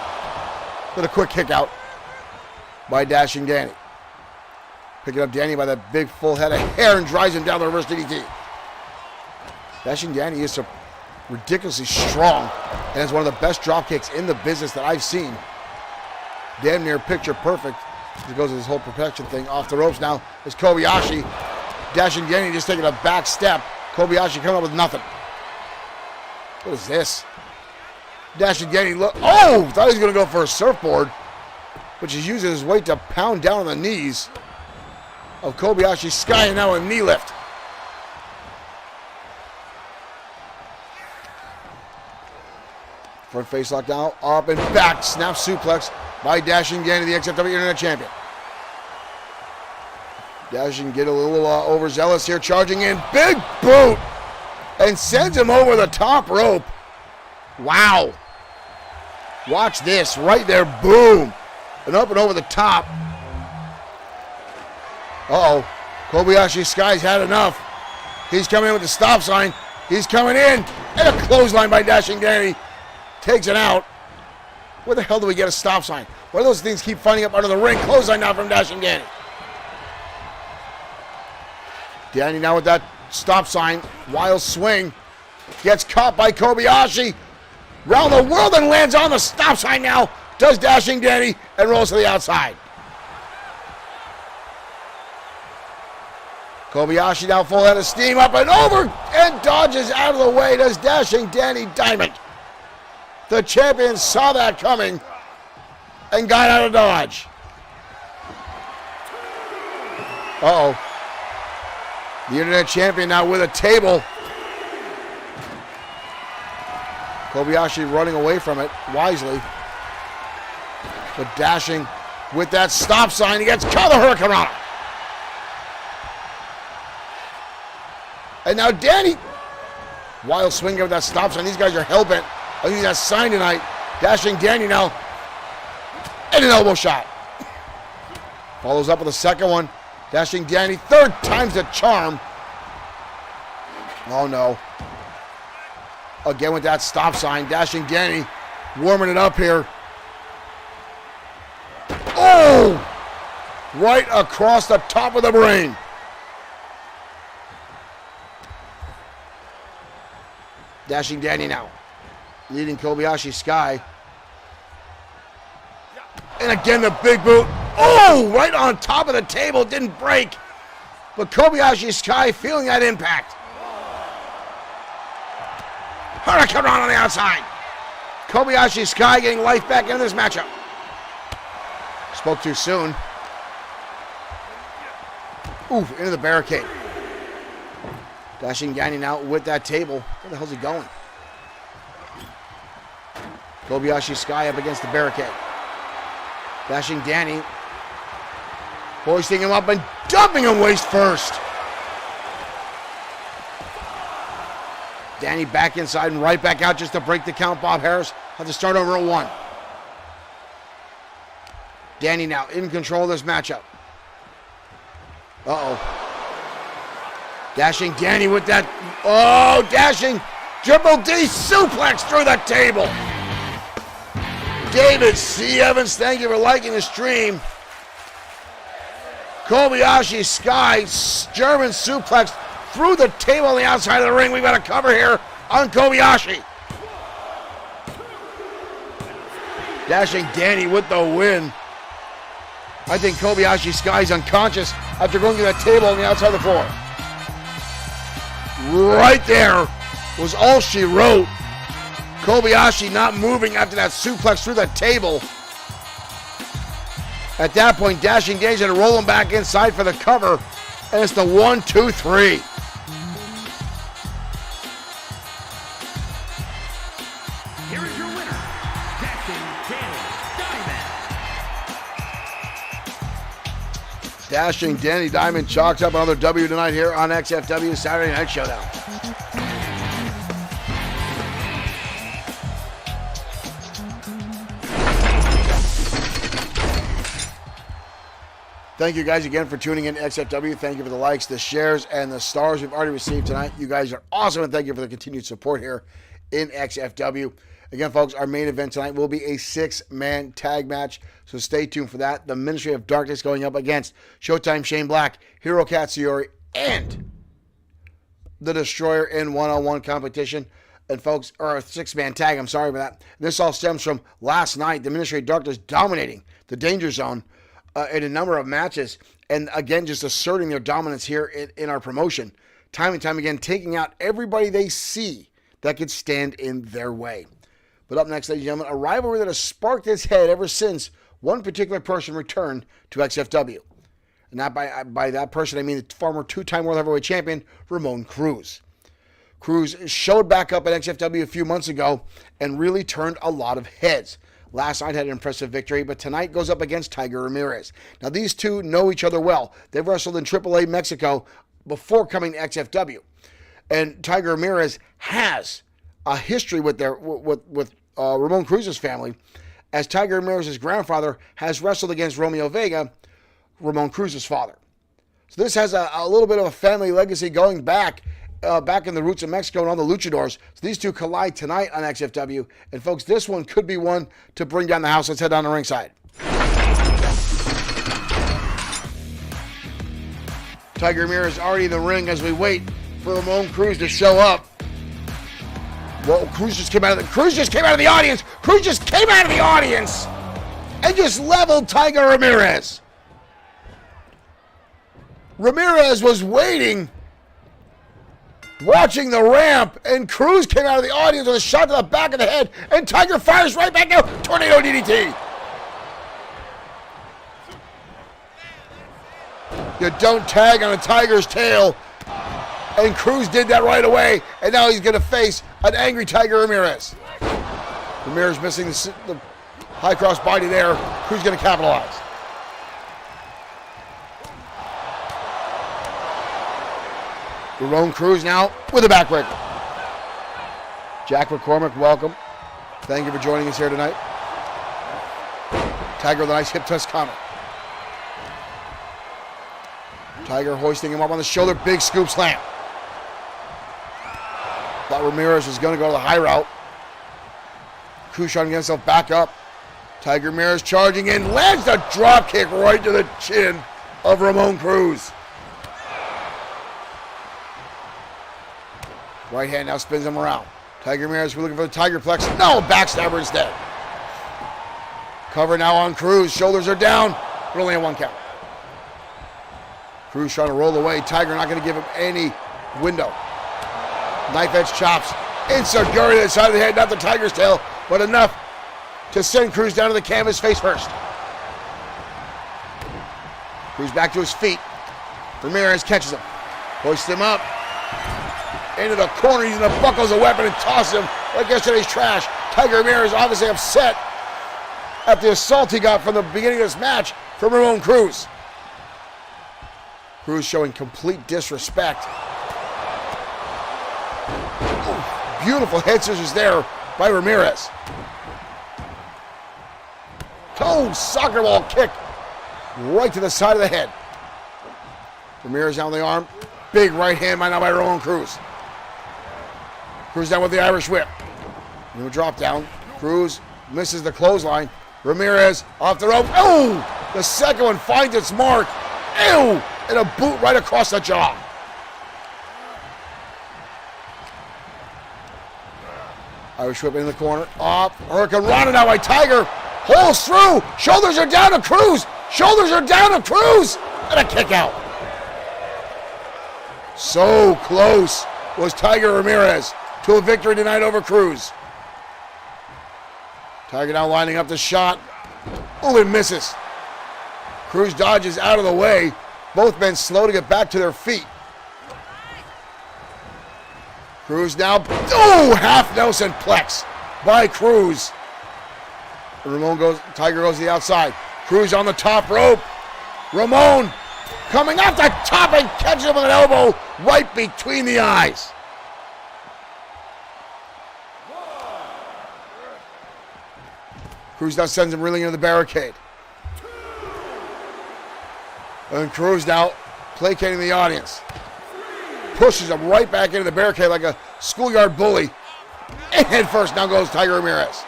With a quick kick out by Dashing Danny. Picking up Danny by that big full head of hair and drives him down the reverse DDT. Dashing Danny is so ridiculously strong and is one of the best drop kicks in the business that I've seen. Damn near picture perfect. He goes with his whole protection thing. Off the ropes now is Kobayashi. Dashing Danny just taking a back step. Kobayashi coming up with nothing. What is this? Dashing Danny, look. Oh! Thought he was going to go for a surfboard. But he's using his weight to pound down on the knees of Kobayashi Sky, and now a knee lift. Front face lock down, up and back. Snap suplex by Dashing Danny, the XFW Internet Champion. Dashing get a little overzealous here, charging in. Big boot! And sends him over the top rope. Wow. Watch this, right there, boom. And up and over the top. Uh-oh. Kobayashi Sky's had enough. He's coming in with the stop sign. He's coming in. And a clothesline by Dashing Danny. Takes it out. Where the hell do we get a stop sign? What do those things keep finding up under the ring? Clothesline now from Dashing Danny. Danny now with that stop sign. Wild swing. Gets caught by Kobayashi. Round the world and lands on the stop sign now. Does Dashing Danny and rolls to the outside. Kobayashi now full head of steam, up and over, and dodges out of the way. Does Dashing Danny Diamond. The champion saw that coming and got out of dodge. Uh-oh. The internet champion now with a table. Kobayashi running away from it wisely. But Dashing with that stop sign. He gets caught the Hurricanrana. And now Danny, wild swing of that stop sign. These guys are hell-bent on using that sign tonight. Dashing Danny now. And an elbow shot. Follows up with a second one. Dashing Danny, third time's the charm. Oh no. Again with that stop sign. Dashing Danny warming it up here. Oh! Right across the top of the brain. Dashing Danny now. Leading Kobayashi Sky. And again the big boot. Oh! Right on top of the table. Didn't break. But Kobayashi Sky feeling that impact. Hurricanrana on the outside. Kobayashi Sky getting life back into this matchup. Spoke too soon. Ooh, into the barricade. Dashing Danny now with that table. Where the hell's he going? Kobayashi Sky up against the barricade. Dashing Danny. Hoisting him up and dumping him waist first. Danny back inside and right back out just to break the count. Bob Harris have to start over at 1. Danny now in control of this matchup. Uh-oh. Dashing Danny with that. Oh, Dashing Triple D suplex through the table. David C. Evans, thank you for liking the stream. Kobayashi Sky, German suplex through the table on the outside of the ring. We've got a cover here on Kobayashi. Dashing Danny with the win. I think Kobayashi Sky's unconscious after going to that table on the outside of the floor. Right there was all she wrote. Kobayashi not moving after that suplex through the table. At that point, Dashing Danny's going to roll him back inside for the cover. And it's the 1, 2, 3. Here is your winner, Dashing Danny Diamond. Dashing Danny Diamond chalks up another W tonight here on XFW Saturday Night Showdown. Thank you guys again for tuning in to XFW. Thank you for the likes, the shares, and the stars we've already received tonight. You guys are awesome, and thank you for the continued support here in XFW. Again, folks, our main event tonight will be a 6-man tag match, so stay tuned for that. The Ministry of Darkness going up against Showtime Shane Black, Hiro Katsuyori, and the Destroyer in one-on-one competition. And folks, or a 6-man tag, I'm sorry about that. This all stems from last night, the Ministry of Darkness dominating the Danger Zone in a number of matches, and again, just asserting their dominance here in our promotion. Time and time again, taking out everybody they see that could stand in their way. But up next, ladies and gentlemen, a rivalry that has sparked its head ever since one particular person returned to XFW. And that by that person, I mean the former 2-time World Heavyweight Champion, Ramon Cruz. Cruz showed back up at XFW a few months ago and really turned a lot of heads. Last night had an impressive victory, but tonight goes up against Tiger Ramirez. Now, these two know each other well. They've wrestled in AAA Mexico before coming to XFW. And Tiger Ramirez has a history with Ramon Cruz's family, as Tiger Ramirez's grandfather has wrestled against Romeo Vega, Ramon Cruz's father. So this has a little bit of a family legacy going back in the roots of Mexico and all the luchadors. So these two collide tonight on XFW. And folks, this one could be one to bring down the house. Let's head down to ringside. Tiger Ramirez already in the ring as we wait for Ramon Cruz to show up. Whoa, Cruz just came out of the audience. Cruz just came out of the audience and just leveled Tiger Ramirez. Ramirez was waiting, watching the ramp, and Cruz came out of the audience with a shot to the back of the head, and Tiger fires right back out. Tornado DDT. You don't tag on a tiger's tail, and Cruz did that right away, and now he's going to face an angry Tiger Ramirez. Ramirez missing the high cross body there. Cruz going to capitalize. Ramon Cruz now with a backbreaker. Jack McCormick, welcome. Thank you for joining us here tonight. Tiger with a nice hip test comment. Tiger hoisting him up on the shoulder. Big scoop slam. Thought Ramirez was going to go to the high route. Cruz trying to get himself back up. Tiger Ramirez charging in. Lands the drop kick right to the chin of Ramon Cruz. Right hand now spins him around. Tiger Ramirez, we're looking for the Tiger Plex. No, backstabber instead. Cover now on Cruz. Shoulders are down, but only a 1 count. Cruz trying to roll away. Tiger not going to give him any window. Knife edge chops. Insert Guri to the side of the head, not the Tiger's tail, but enough to send Cruz down to the canvas face first. Cruz back to his feet. Ramirez catches him. Hoists him up. Into the corner, using the buckle as a weapon and toss him like yesterday's trash. Tiger Ramirez obviously upset at the assault he got from the beginning of this match from Ramon Cruz. Cruz showing complete disrespect. Ooh, beautiful head scissors there by Ramirez. Toe soccer ball kick right to the side of the head. Ramirez down the arm. Big right hand by Ramon Cruz. Cruz down with the Irish whip. No drop down. Cruz misses the clothesline. Ramirez off the rope. Oh! The second one finds its mark. Ew! And a boot right across the jaw. Irish whip in the corner. Off. Hurricane Rana now by Tiger. Holes through. Shoulders are down to Cruz. Shoulders are down to Cruz. And a kick out. So close was Tiger Ramirez to a victory tonight over Cruz. Tiger now lining up the shot. Oh, it misses. Cruz dodges out of the way. Both men slow to get back to their feet. Cruz now, oh, half Nelson Plex by Cruz. Tiger goes to the outside. Cruz on the top rope. Ramon coming off the top and catches him with an elbow right between the eyes. Cruz now sends him reeling into the barricade. And Cruz now placating the audience. Pushes him right back into the barricade like a schoolyard bully. And head first now goes Tiger Ramirez.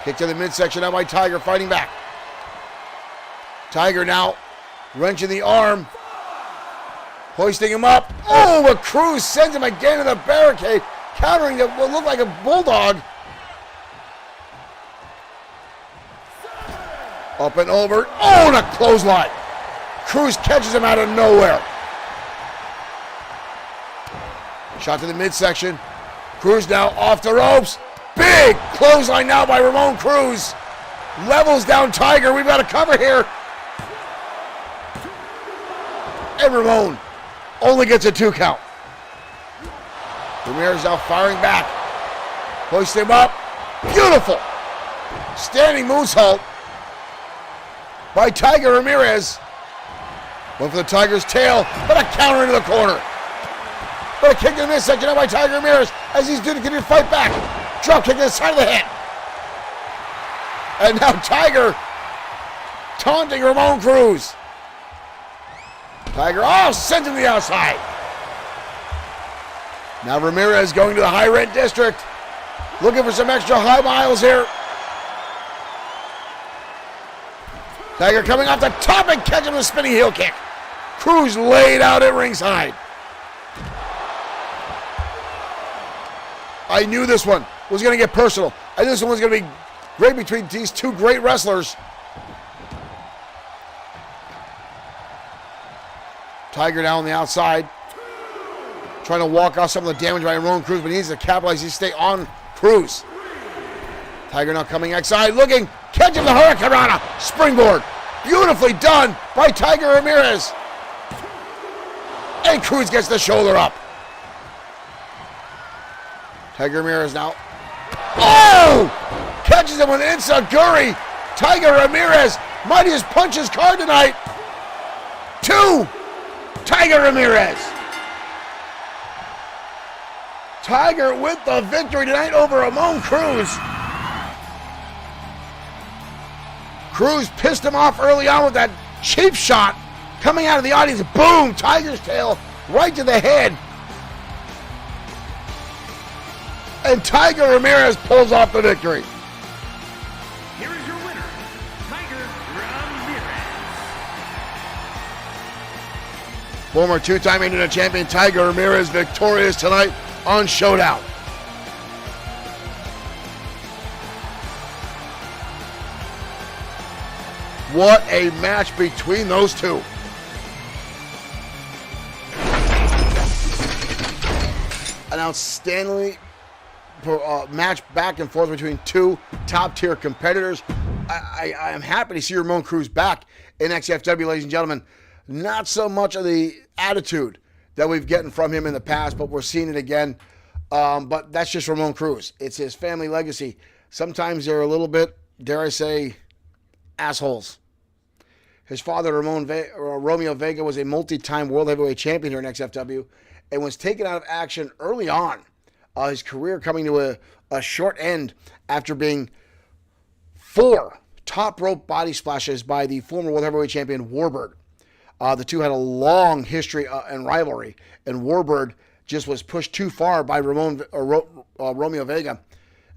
Kick to the midsection now by Tiger, fighting back. Tiger now wrenching the arm. Hoisting him up. Oh, but Cruz sends him again to the barricade, countering what looked like a bulldog. Up and over. Oh, and a clothesline. Cruz catches him out of nowhere. Shot to the midsection. Cruz now off the ropes. Big clothesline now by Ramon Cruz. Levels down Tiger. We've got a cover here. And Ramon only gets a 2 count. Ramirez now firing back. Hoist him up. Beautiful. Standing moonsault by Tiger Ramirez. Went for the Tiger's tail, but a counter into the corner. But a kick to the midsection now by Tiger Ramirez as he's doing to fight back. Drop kick to the side of the head. And now Tiger taunting Ramon Cruz. Tiger, sends him to the outside. Now Ramirez going to the high rent district. Looking for some extra high miles here. Tiger coming off the top and catching the spinning heel kick. Cruz laid out at ringside. I knew this one was going to get personal. I knew this one was going to be great between these two great wrestlers. Tiger down on the outside, trying to walk off some of the damage by Ramon Cruz, but he needs to capitalize. He stay on Cruz. Tiger now coming outside, looking, catching the Hurricanrana, springboard. Beautifully done by Tiger Ramirez. And Cruz gets the shoulder up. Tiger Ramirez now. Oh! Catches him with an enziguri. Tiger Ramirez might just punch his card tonight. 2. Tiger Ramirez. Tiger with the victory tonight over Ramon Cruz. Cruz pissed him off early on with that cheap shot coming out of the audience. Boom! Tiger's tail right to the head. And Tiger Ramirez pulls off the victory. Here is your winner, Tiger Ramirez. Former two-time Internet champion Tiger Ramirez victorious tonight on Showdown. What a match between those two. An outstandingly match back and forth between two top-tier competitors. I am happy to see Ramon Cruz back in XFW, ladies and gentlemen. Not so much of the attitude that we've gotten from him in the past, but we're seeing it again. But that's just Ramon Cruz. It's his family legacy. Sometimes they're a little bit, dare I say, assholes. His father, Romeo Vega, was a multi-time World Heavyweight Champion here in XFW and was taken out of action early on. His career coming to a short end after being 4 top rope body splashes by the former World Heavyweight Champion Warbird. The two had a long history and rivalry, and Warbird just was pushed too far by Romeo Vega.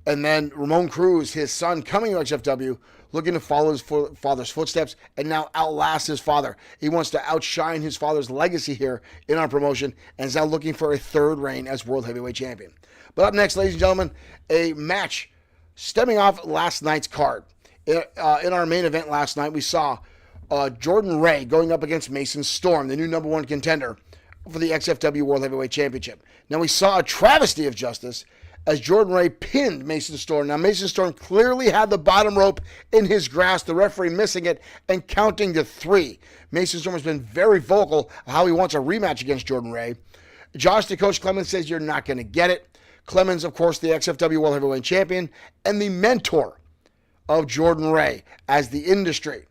And then Ramon Cruz, his son, coming to XFW, looking to follow his father's footsteps and now outlast his father. He wants to outshine his father's legacy here in our promotion and is now looking for a 3rd reign as World Heavyweight Champion. But up next, ladies and gentlemen, a match stemming off last night's card. In our main event last night, we saw Jordan Ray going up against Mason Storm, the new #1 contender for the XFW World Heavyweight Championship. Now, we saw a travesty of justice as Jordan Ray pinned Mason Storm. Now, Mason Storm clearly had the bottom rope in his grasp, the referee missing it and counting to 3. Mason Storm has been very vocal of how he wants a rematch against Jordan Ray. Josh the Coach Clemens says you're not going to get it. Clemens, of course, the XFW World Heavyweight Champion and the mentor of Jordan Ray as the industry.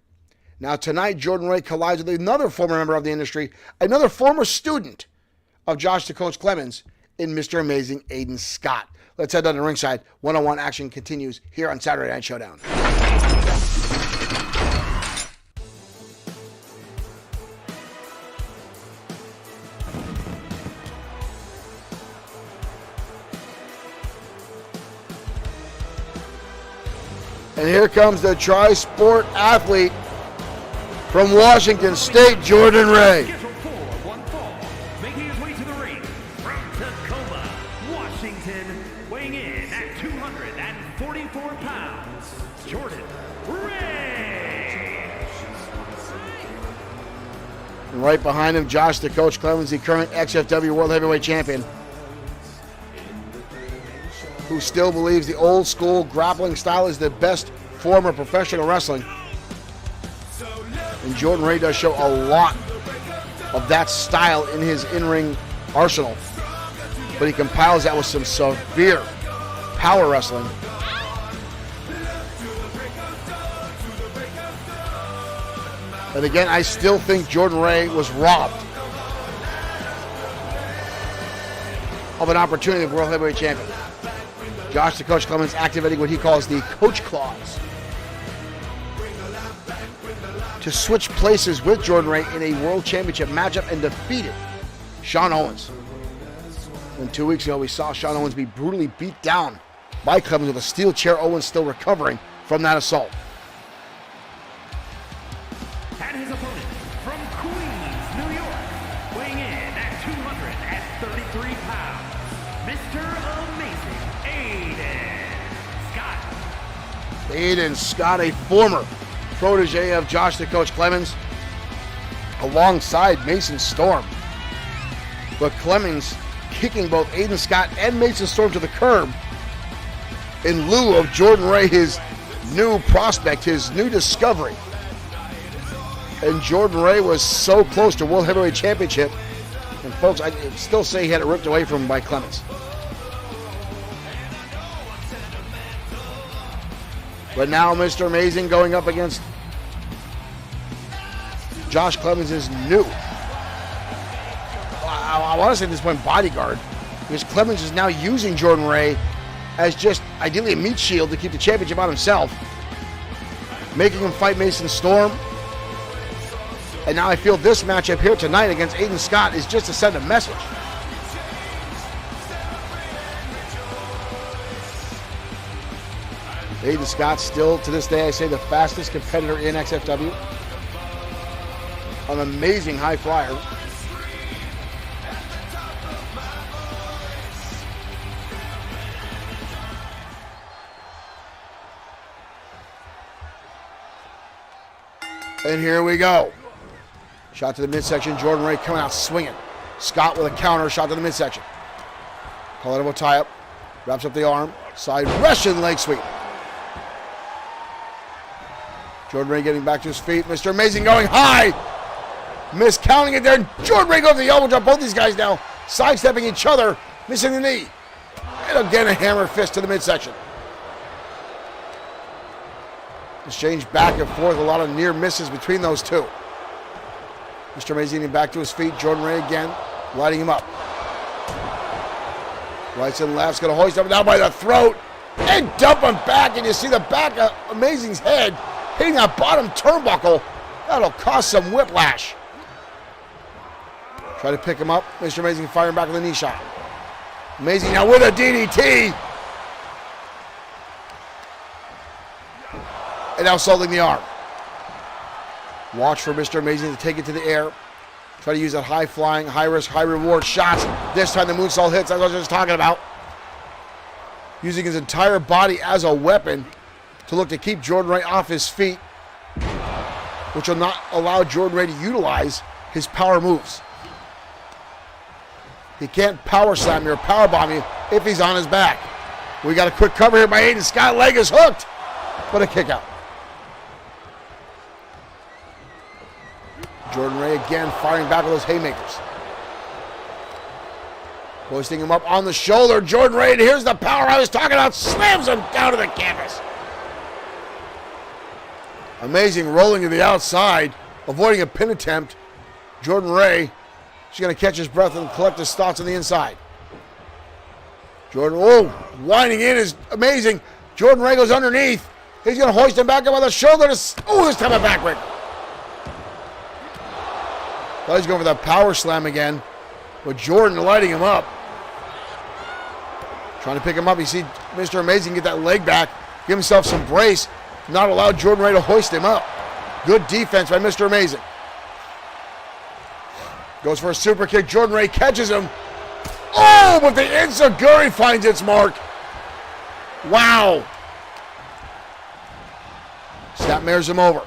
Now, tonight, Jordan Ray collides with another former member of the industry, another former student of Josh the Coach Clemens in Mr. Amazing Aiden Scott. Let's head down to ringside. One-on-one action continues here on Saturday Night Showdown. And here comes the tri-sport athlete from Washington State, Jordan Ray. Scheduled for one fall, making his way to the ring from Tacoma, Washington, weighing in at 244 pounds, Jordan Ray. And right behind him, Josh the Coach Clemens, the current XFW World Heavyweight Champion, who still believes the old school grappling style is the best form of professional wrestling. And Jordan Ray does show a lot of that style in his in-ring arsenal. But he compiles that with some severe power wrestling. And again, I still think Jordan Ray was robbed of an opportunity of World Heavyweight Champion. Josh the Coach Clemens activating what he calls the Coach Clause to switch places with Jordan Ray in a World Championship matchup and defeated Sean Owens. And 2 weeks ago, we saw Sean Owens be brutally beat down by Clemens with a steel chair. Owens still recovering from that assault. And his opponent from Queens, New York, weighing in at 233 pounds, Mr. Amazing Aiden Scott, a former protege of Josh the Coach Clemens, alongside Mason Storm. But Clemens kicking both Aiden Scott and Mason Storm to the curb in lieu of Jordan Ray, his new prospect, his new discovery. And Jordan Ray was so close to World Heavyweight Championship. And folks, I still say he had it ripped away from him by Clemens. But now Mr. Amazing going up against Josh Clemens is new. I want to say at this point bodyguard, because Clemens is now using Jordan Ray as just ideally a meat shield to keep the championship on himself, making him fight Mason Storm. And now I feel this matchup here tonight against Aiden Scott is just to send a message. Aiden Scott still, to this day, I say the fastest competitor in XFW. An amazing high flyer. And here we go. Shot to the midsection. Jordan Ray coming out swinging. Scott with a counter shot to the midsection. Colorado tie up. Wraps up the arm. Side Russian leg sweep. Jordan Ray getting back to his feet. Mr. Amazing going high. Miscounting it there. Jordan Ray goes to the elbow drop. Both these guys now sidestepping each other. Missing the knee. And again a hammer fist to the midsection. Exchange back and forth, a lot of near misses between those two. Mr. Amazing getting back to his feet. Jordan Ray again, lighting him up. Rights and lefts, going to hoist him down by the throat and dump him back. And you see the back of Amazing's head hitting that bottom turnbuckle. That'll cause some whiplash. Try to pick him up. Mr. Amazing firing back with a knee shot. Amazing now with a DDT. And now assaulting the arm. Watch for Mr. Amazing to take it to the air. Try to use that high flying, high risk, high reward shots. This time the moonsault hits. That's what I was just talking about. Using his entire body as a weapon to look to keep Jordan Ray off his feet, which will not allow Jordan Ray to utilize his power moves. He can't power slam you or power bomb you if he's on his back. We got a quick cover here by Aiden Scott. Leg is hooked, but a kick out. Jordan Ray again firing back with those haymakers. Hoisting him up on the shoulder. Jordan Ray, and here's the power I was talking about. Slams him down to the canvas. Amazing rolling to the outside, avoiding a pin attempt. Jordan Ray is going to catch his breath and collect his thoughts on the inside. Jordan, winding in is Amazing. Jordan Ray goes underneath. He's going to hoist him back up on the shoulder. This time a backbreaker. Thought he's going for that power slam again, but Jordan lighting him up. Trying to pick him up. You see Mr. Amazing get that leg back, give himself some brace, not allow Jordan Ray to hoist him up. Good defense by Mr. Amazing. Goes for a super kick. Jordan Ray catches him. Oh, but the Enziguri finds its mark. Wow. Snapmares him over.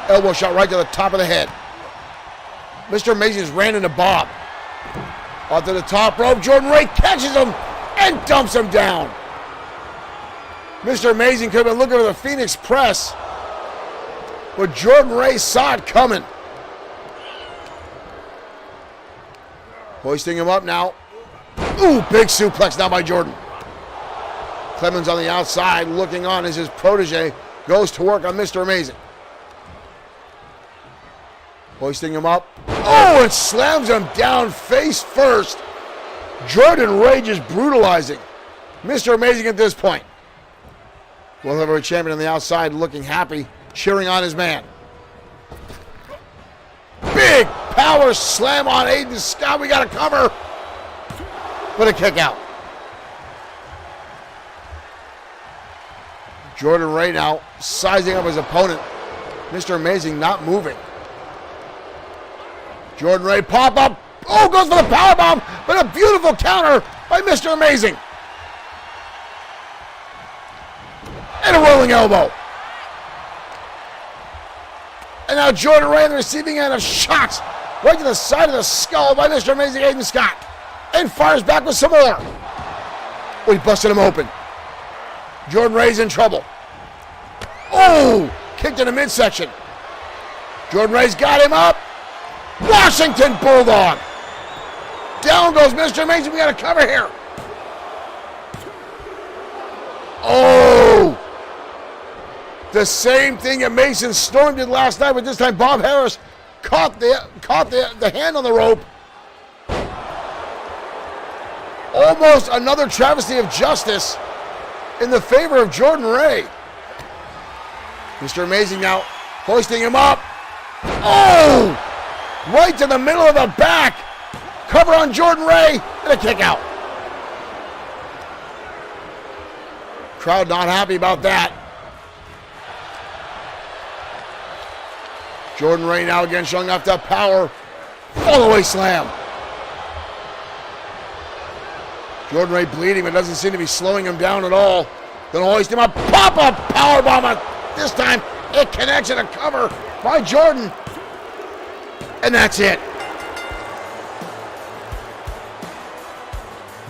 Elbow shot right to the top of the head. Mr. Amazing ran into Bob. Off to the top rope. Jordan Ray catches him and dumps him down. Mr. Amazing could have been looking for the Phoenix Press, but Jordan Ray saw it coming. Hoisting him up now. Ooh, big suplex now by Jordan. Clemens on the outside looking on as his protege goes to work on Mr. Amazing. Hoisting him up. Oh, and slams him down face first. Jordan Ray just brutalizing Mr. Amazing at this point. World Heavyweight Champion on the outside looking happy, cheering on his man. Big power slam on Aiden Scott. We got a cover. But a kick out. Jordan Ray now sizing up his opponent. Mr. Amazing not moving. Jordan Ray pop up. Oh, goes for the powerbomb, but a beautiful counter by Mr. Amazing. And a rolling elbow. And now Jordan Ray on the receiving end of shots right to the side of the skull by Mr. Amazing Aiden Scott. And fires back with some more. Oh, he busted him open. Jordan Ray's in trouble. Oh, kicked in the midsection. Jordan Ray's got him up. Washington Bulldog. Down goes Mr. Amazing. We got a cover here. Oh. The same thing that Mason Storm did last night, but this time Bob Harris caught the hand on the rope. Almost another travesty of justice in the favor of Jordan Ray. Mr. Amazing now hoisting him up. Oh! Right to the middle of the back. Cover on Jordan Ray and a kick out. Crowd not happy about that. Jordan Ray now again showing off that power. All the way slam. Jordan Ray bleeding, but doesn't seem to be slowing him down at all. Gonna hoist him up. Pop-up powerbomb. This time it connects and a cover by Jordan. And that's it.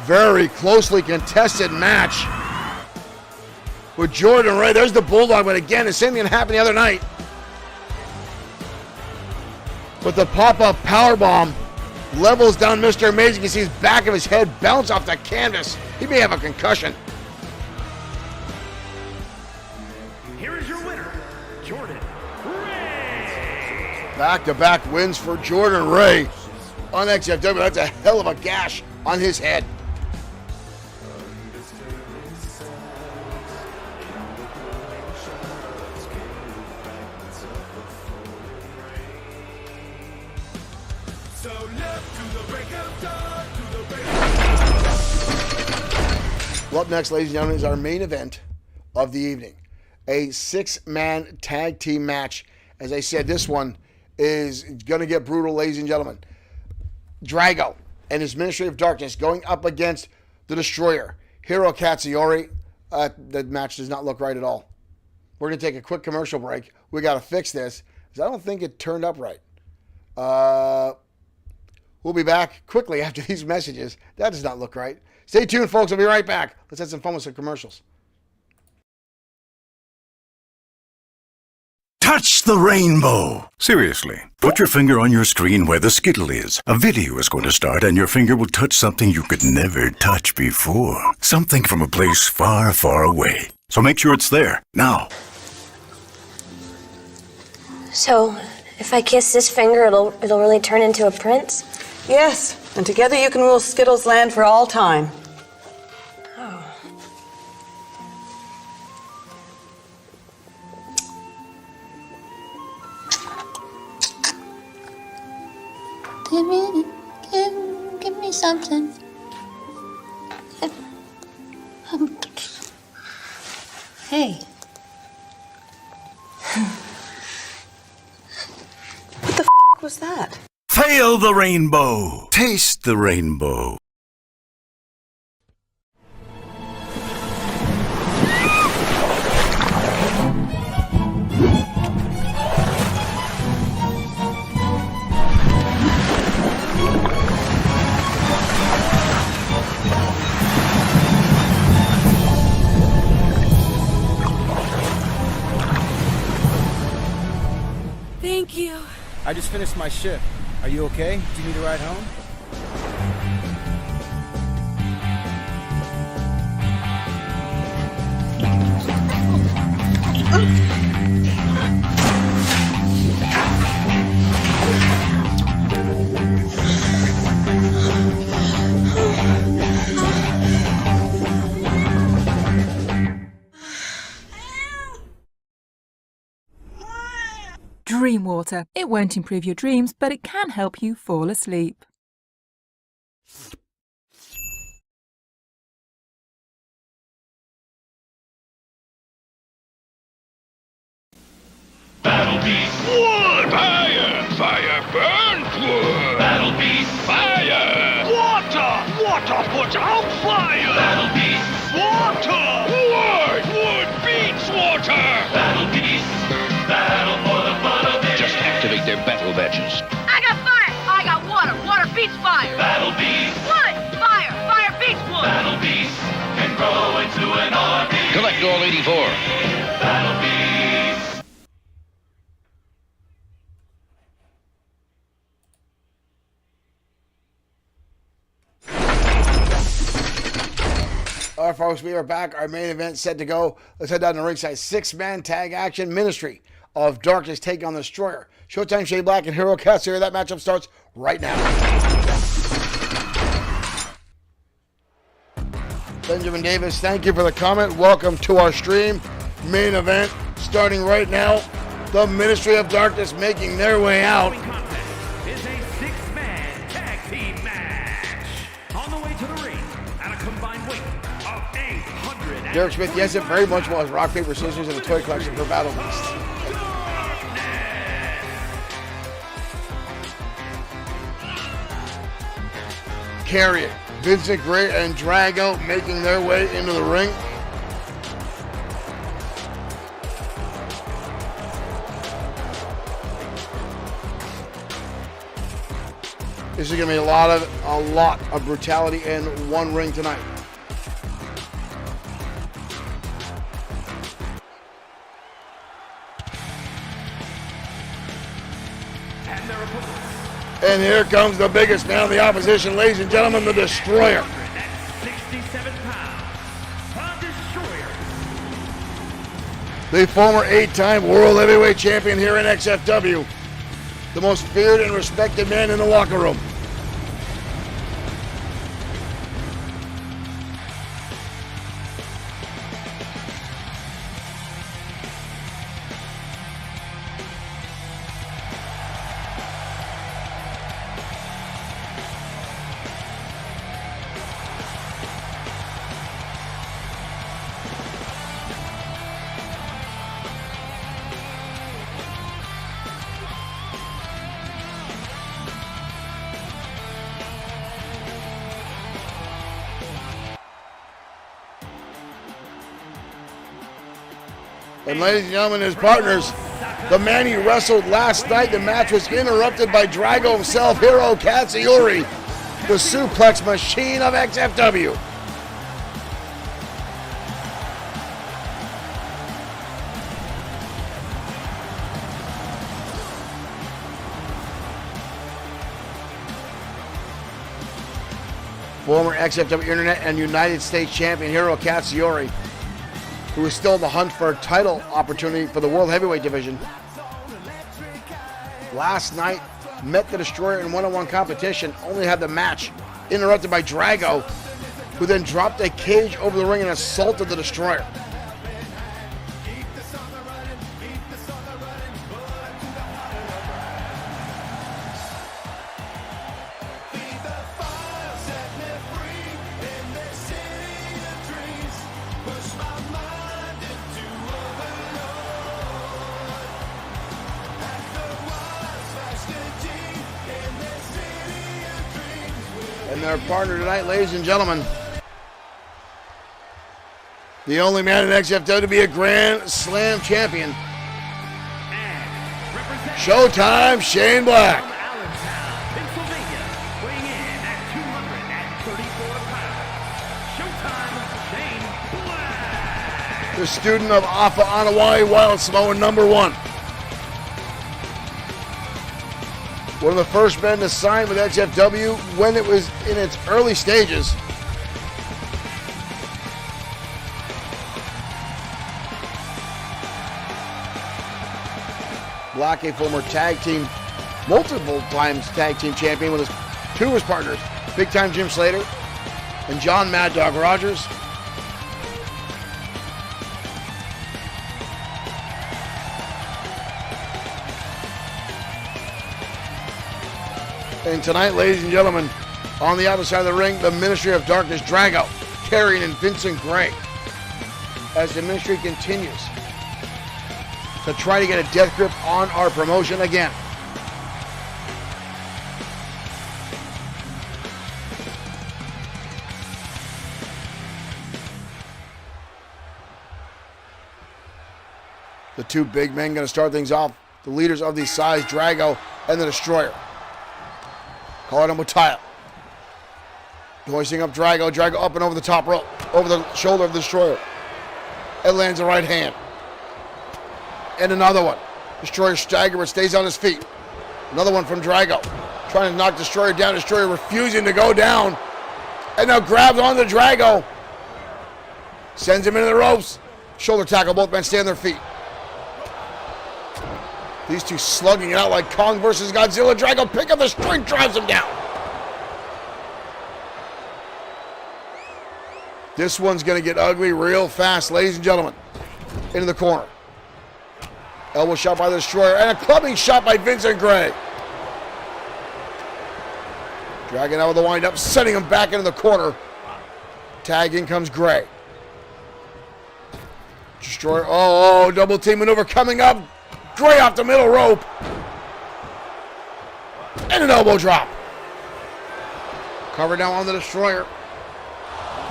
Very closely contested match with Jordan Ray. There's the Bulldog, but again, the same thing happened the other night. But the pop-up powerbomb levels down Mr. Amazing. You see his back of his head bounce off the canvas. He may have a concussion. Here is your winner, Jordan Ray. Back-to-back wins for Jordan Ray on XFW. That's a hell of a gash on his head. Well, up next, ladies and gentlemen, is our main event of the evening. A 6-man tag team match. As I said, this one is going to get brutal, ladies and gentlemen. Drago and his Ministry of Darkness going up against the Destroyer, Hiro Katsuyori. The match does not look right at all. We're going to take a quick commercial break. We got to fix this because I don't think it turned up right. We'll be back quickly after these messages. That does not look right. Stay tuned, folks. We'll be right back. Let's have some fun with some commercials. Touch the rainbow. Seriously, put your finger on your screen where the Skittle is. A video is going to start and your finger will touch something you could never touch before. Something from a place far, far away. So make sure it's there, now. So, if I kiss this finger, it'll really turn into a prince? Yes, and together you can rule Skittles Land for all time. Oh. Give me something. Hey. What the was that? Fail the rainbow. Taste the rainbow. Thank you. I just finished my shift. Are you okay? Do you need a ride home? Dream Water. It won't improve your dreams, but it can help you fall asleep. Battle Beast Wood! Fire! Fire burns wood! Battle Beast Fire! Water! Water puts out fire! Battle Beast Water! Wood! Wood beats All right, folks, we are back. Our main event set to go. Let's head down to ringside. 6-man tag action. Ministry of Darkness take on the Destroyer. Showtime, Shane Black, and Hero Cassidy. That matchup starts right now. Benjamin Davis, thank you for the comment. Welcome to our stream. Main event starting right now. The Ministry of Darkness making their way out. Is a 6-man tag team match. On the way to the ring at a combined weight of 800. Derek Smith, yes, it very much was rock, paper, scissors in the toy collection for Battle Beast. Carry it. Vincent Gray and Drago making their way into the ring. This is going to be a lot of brutality in one ring tonight. And here comes the biggest man of the opposition, ladies and gentlemen, the Destroyer. 67 pounds, the Destroyer. The former 8-time World Heavyweight Champion here in XFW. The most feared and respected man in the locker room. And ladies and gentlemen, his partners, the man he wrestled last night, the match was interrupted by Drago himself, Hiro Katsuyori, the suplex machine of XFW. Former XFW Internet and United States Champion Hiro Katsuyori, who is still in the hunt for a title opportunity for the World Heavyweight Division. Last night, met the Destroyer in one-on-one competition, only had the match interrupted by Drago, who then dropped a cage over the ring and assaulted the Destroyer. And their partner tonight, ladies and gentlemen, the only man in XFW to be a Grand Slam champion, Showtime, Shane Black. Pennsylvania, weighing in at 234 pounds, Showtime, Shane Black. The student of Afa Anawai, Wild Samoan #1. One of the first men to sign with XFW when it was in its early stages. Black, a former multiple times tag team champion with two of his partners, Big Time Jim Slater and John Mad Dog Rogers. And tonight, ladies and gentlemen, on the other side of the ring, the Ministry of Darkness, Drago, Carrion, and Vincent Gray, as the Ministry continues to try to get a death grip on our promotion again. The two big men going to start things off. The leaders of these sides, Drago and the Destroyer. Calling him with tile. Hoisting up Drago. Drago up and over the top rope. Over the shoulder of the Destroyer. It lands a right hand. And another one. Destroyer stagger but stays on his feet. Another one from Drago. Trying to knock Destroyer down. Destroyer refusing to go down. And now grabs onto Drago. Sends him into the ropes. Shoulder tackle, both men stay on their feet. These two slugging it out like Kong versus Godzilla. Drago pick up the string, drives him down. This one's going to get ugly real fast, ladies and gentlemen. Into the corner. Elbow shot by the Destroyer, and a clubbing shot by Vincent Gray. Dragging out with the wind-up, sending him back into the corner. Tag in comes Gray. Destroyer, double team maneuver coming up. Gray off the middle rope. And an elbow drop. Cover down on the Destroyer.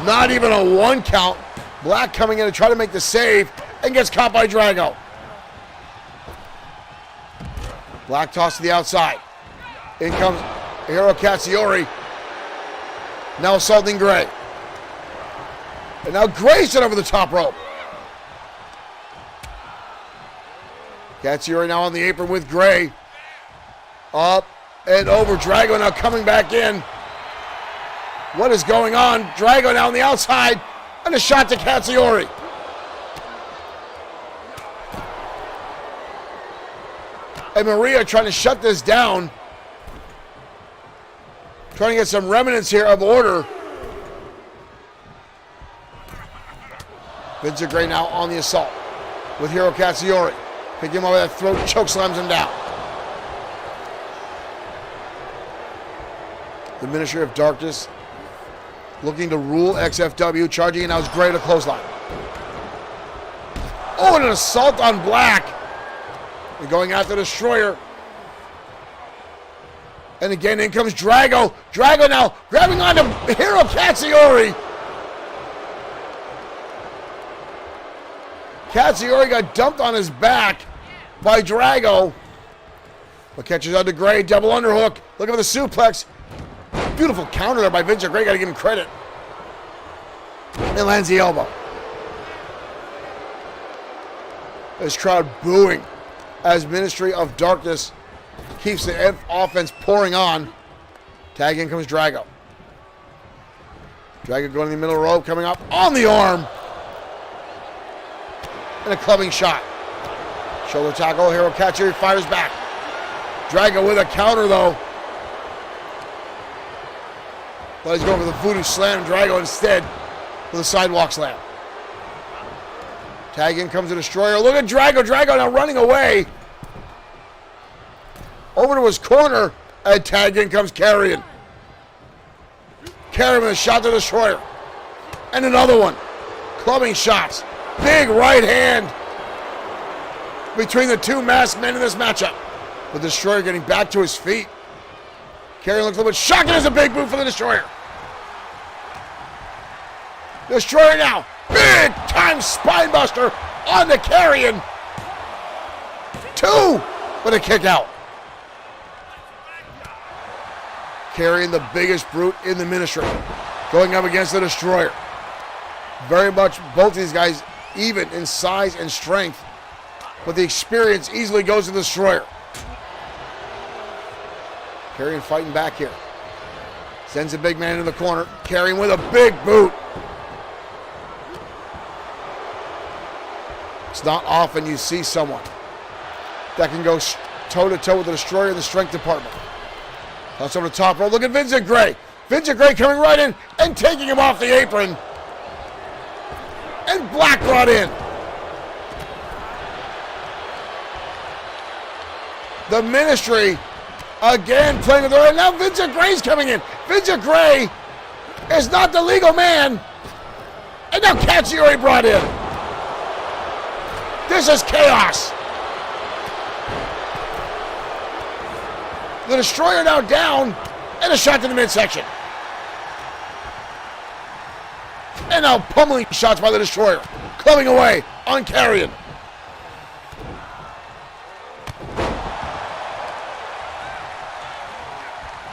Not even a 1 count. Black coming in to try to make the save and gets caught by Drago. Black toss to the outside. In comes Hiro Katsuyori. Now assaulting Gray. And now Grayson over the top rope. Katsuyori now on the apron with Gray. Up and over. Drago now coming back in. What is going on? Drago now on the outside. And a shot to Katsuyori. And Maria trying to shut this down. Trying to get some remnants here of order. Vincent Gray now on the assault with Hiro Katsuyori. Pick him up with that throat, choke slams him down. The Ministry of Darkness looking to rule XFW, charging in now is Gray to clothesline. Oh, and an assault on Black. And going after the Destroyer. And again, in comes Drago. Drago now grabbing onto Hiro Katsuyori. Katsuyori got dumped on his back by Drago. But catches onto Gray, double underhook. Looking for the suplex. Beautiful counter there by Vincent Gray, gotta give him credit. And lands the elbow. This crowd booing as Ministry of Darkness keeps the offense pouring on. Tag in comes Drago. Drago going to the middle rope, coming up on the arm. And a clubbing shot. Shoulder tackle, Hiro Katsuyori fires back. Drago with a counter though. But he's going for the voodoo slam. Drago instead with a sidewalk slam. Tag in comes the Destroyer. Look at Drago. Drago now running away. Over to his corner. And tag in comes Carrion. Carrion with a shot to the Destroyer. And another one. Clubbing shots. Big right hand between the two masked men in this matchup. The Destroyer getting back to his feet. Carrion looks a little bit shocking as a big boot for the Destroyer. Destroyer now. Big time spinebuster on the Carrion. 2 with a kick out. Carrion, the biggest brute in the Ministry, going up against the Destroyer. Very much both these guys even in size and strength, but the experience easily goes to the Destroyer. Carrion fighting back here. Sends a big man into the corner. Carrion with a big boot. It's not often you see someone that can go toe-to-toe with the Destroyer in the strength department. Toss over the top rope. Look at Vincent Gray. Vincent Gray coming right in and taking him off the apron. And Black brought in. The Ministry again playing with her. And now Vincent Gray's coming in. Vincent Gray is not the legal man. And now Katsuyori brought in. This is chaos. The Destroyer now down, and a shot to the midsection. And now pummeling shots by the Destroyer. Clubbing away on Carrion.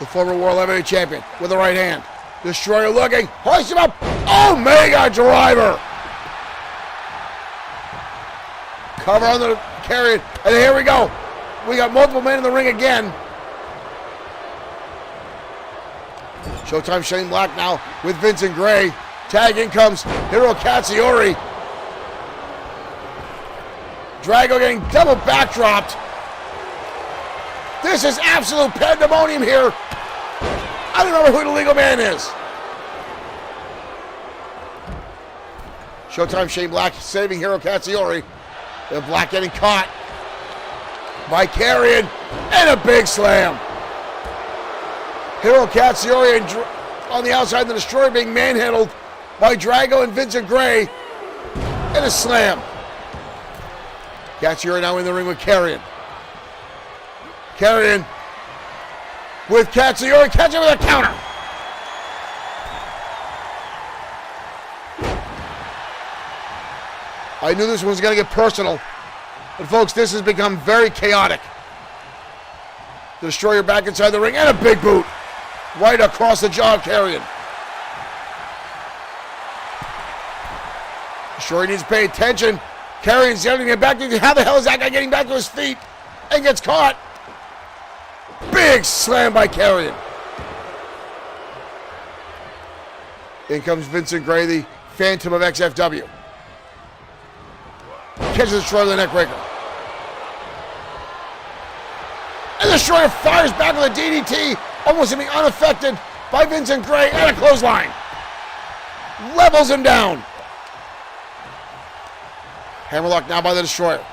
The former World Heavyweight Champion with the right hand. Destroyer looking, hoists him up. Omega Driver. Cover on the Carrion, and here we go. We got multiple men in the ring again. Showtime Shane Black now with Vincent Gray. Tag in comes Hiro Katsuyori. Drago getting double backdropped. This is absolute pandemonium here. I don't know who the legal man is. Showtime Shane Black saving Hiro Katsuyori. And Black getting caught by Carrion. And a big slam. Hiro Katsuyori on the outside of the Destroyer being manhandled by Drago and Vincent Gray. And a slam. Katsuyori now in the ring with Carrion. Carrion with Katsuyori. Katsuyori with a counter. I knew this one was going to get personal. But folks, this has become very chaotic. The Destroyer back inside the ring and a big boot. Right across the jaw of Carrion. Destroyer needs to pay attention. Carrion's getting it back. How the hell is that guy getting back to his feet? And gets caught. Big slam by Carrion. In comes Vincent Gray, the Phantom of XFW. Catches the Destroyer with the neck breaker. And the Destroyer fires back with a DDT, almost being unaffected by Vincent Gray, and a clothesline. Levels him down. Hammerlock now by the Destroyer.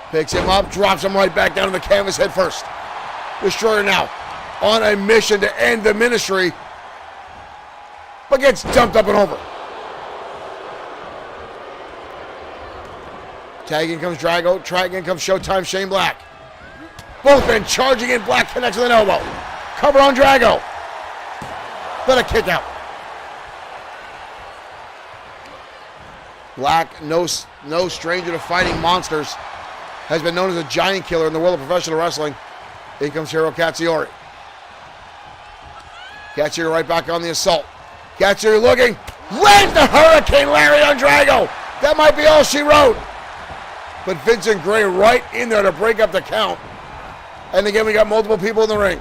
Picks him up, drops him right back down to the canvas head first. Destroyer now on a mission to end the ministry, but gets dumped up and over. Tag in comes Drago. Tag in comes Showtime Shane Black. Both men charging in. Black connects with an elbow. Cover on Drago. Then a kick out. Black, no stranger to fighting monsters, has been known as a giant killer in the world of professional wrestling. In comes Hiro Katsuyori. Katsuyori right back on the assault. Katsuyori looking. Lands the Hurricane Lariat on Drago. That might be all she wrote. But Vincent Gray right in there to break up the count. And again, we got multiple people in the ring.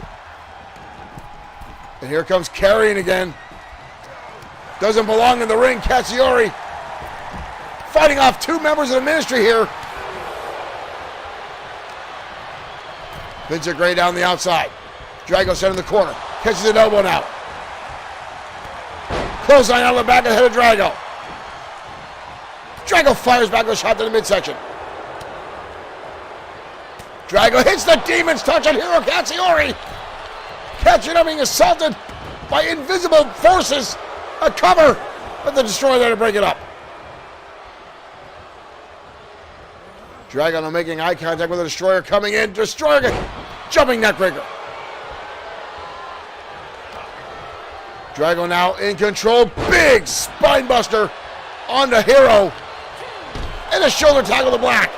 And here comes Carrion again. Doesn't belong in the ring. Katsuyori fighting off two members of the ministry here. Vincent Gray down the outside. Drago set in the corner. Catches an elbow now. Clothesline out of the back of the head of Drago. Drago fires back with a shot to the midsection. Drago hits the Demon's Touch on Hiro Katsuyori. Katsuyori being assaulted by invisible forces. A cover, but the Destroyer there to break it up. Drago now making eye contact with the Destroyer coming in. Destroyer jumping neckbreaker. Drago now in control. Big spine buster onto Hiro. And a shoulder tackle to Black.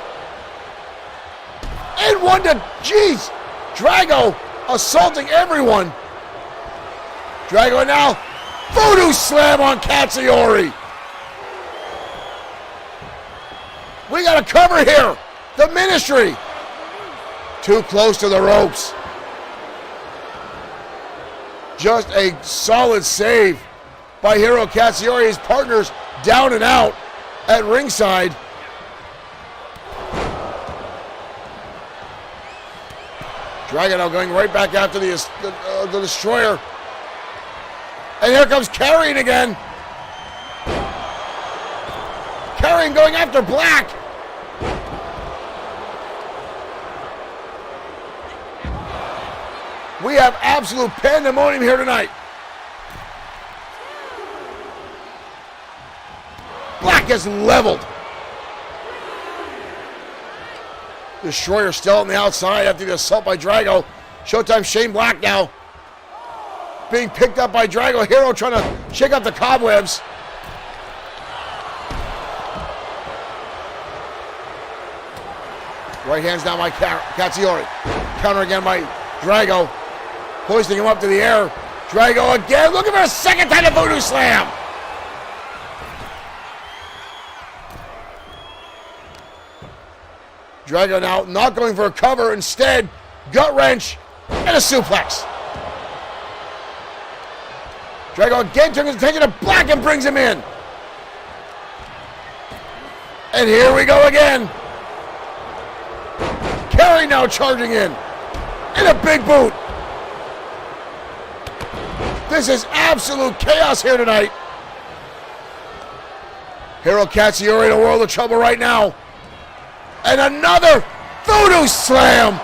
And one to, jeez, Drago assaulting everyone. Drago now, Voodoo Slam on Katsuyori. We got a cover here. The ministry. Too close to the ropes. Just a solid save by Hiro Katsuyori. His partners down and out at ringside. Drago now going right back after the Destroyer. And here comes Carrion again. Carrion going after Black. We have absolute pandemonium here tonight. Black gets leveled. Destroyer still on the outside after the assault by Drago. Showtime Shane Black now being picked up by Drago. Hiro trying to shake up the cobwebs. Right hands down by Katsuyori. Counter again by Drago. Hoisting him up to the air. Drago again looking for a second time to Voodoo Slam. Drago now not going for a cover. Instead, gut wrench and a suplex. Drago again turns his attention to Black and brings him in. And here we go again. Kerry now charging in. And a big boot. This is absolute chaos here tonight. Hiro Katsuyori in a world of trouble right now. And another voodoo slam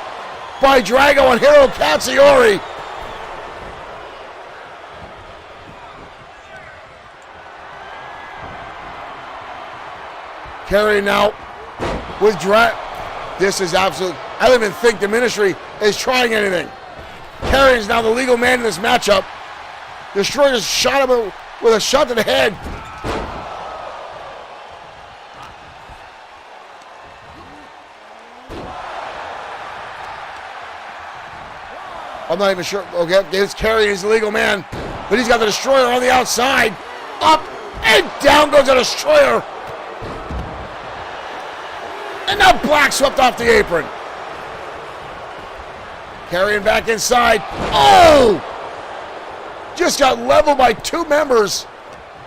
by Drago and Hiro Katsuyori. Kerry now with Drago. This is absolute. I don't even think the Ministry is trying anything. Kerry is now the legal man in this matchup. Destroyer just shot him with a shot to the head. I'm not even sure. Okay, it's Kerry, he's the legal man. But he's got the Destroyer on the outside. Up and down goes the Destroyer. And now Black swept off the apron. Carrying back inside. Oh! Just got leveled by two members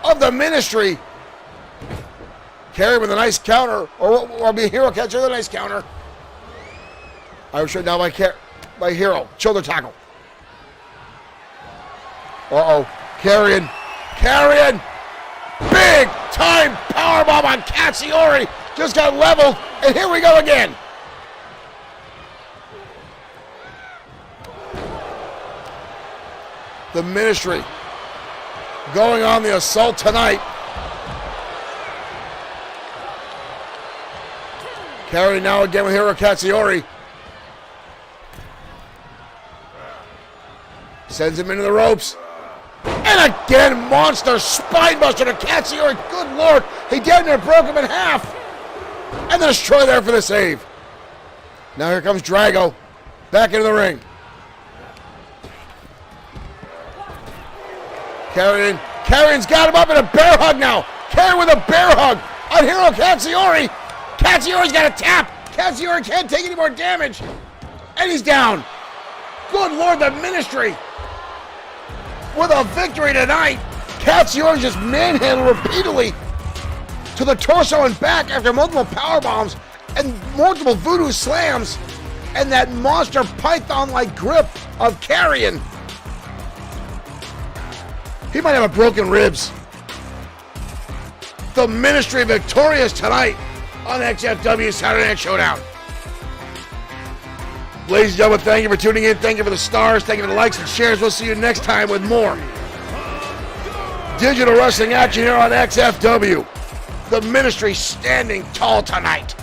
of the Ministry. Kerry with a nice counter. Or be Hiro catch with a nice counter. Irish right now by Hiro. Shoulder tackle. Uh-oh. Carrying. Big time powerbomb on Katsuyori. Just got leveled. And here we go again. The Ministry going on the assault tonight. Kerry now again with Hiro Katsuyori. Sends him into the ropes. And again, monster spinebuster to Katsuyori. Good Lord. He down there broke him in half. And the Destroyer there for the save. Now here comes Drago. Back into the ring. Carrion's got him up in a bear hug now. Carrion with a bear hug on Hiro Katsuyori. Katsuyori's got a tap. Katsuyori can't take any more damage. And he's down. Good Lord, the Ministry with a victory tonight. Katsuyori just manhandled repeatedly to the torso and back after multiple power bombs and multiple voodoo slams and that monster python-like grip of Carrion. He might have a broken ribs. The Ministry victorious tonight on XFW Saturday Night Showdown. Ladies and gentlemen, thank you for tuning in. Thank you for the stars. Thank you for the likes and shares. We'll see you next time with more digital wrestling action here on XFW. The Ministry standing tall tonight.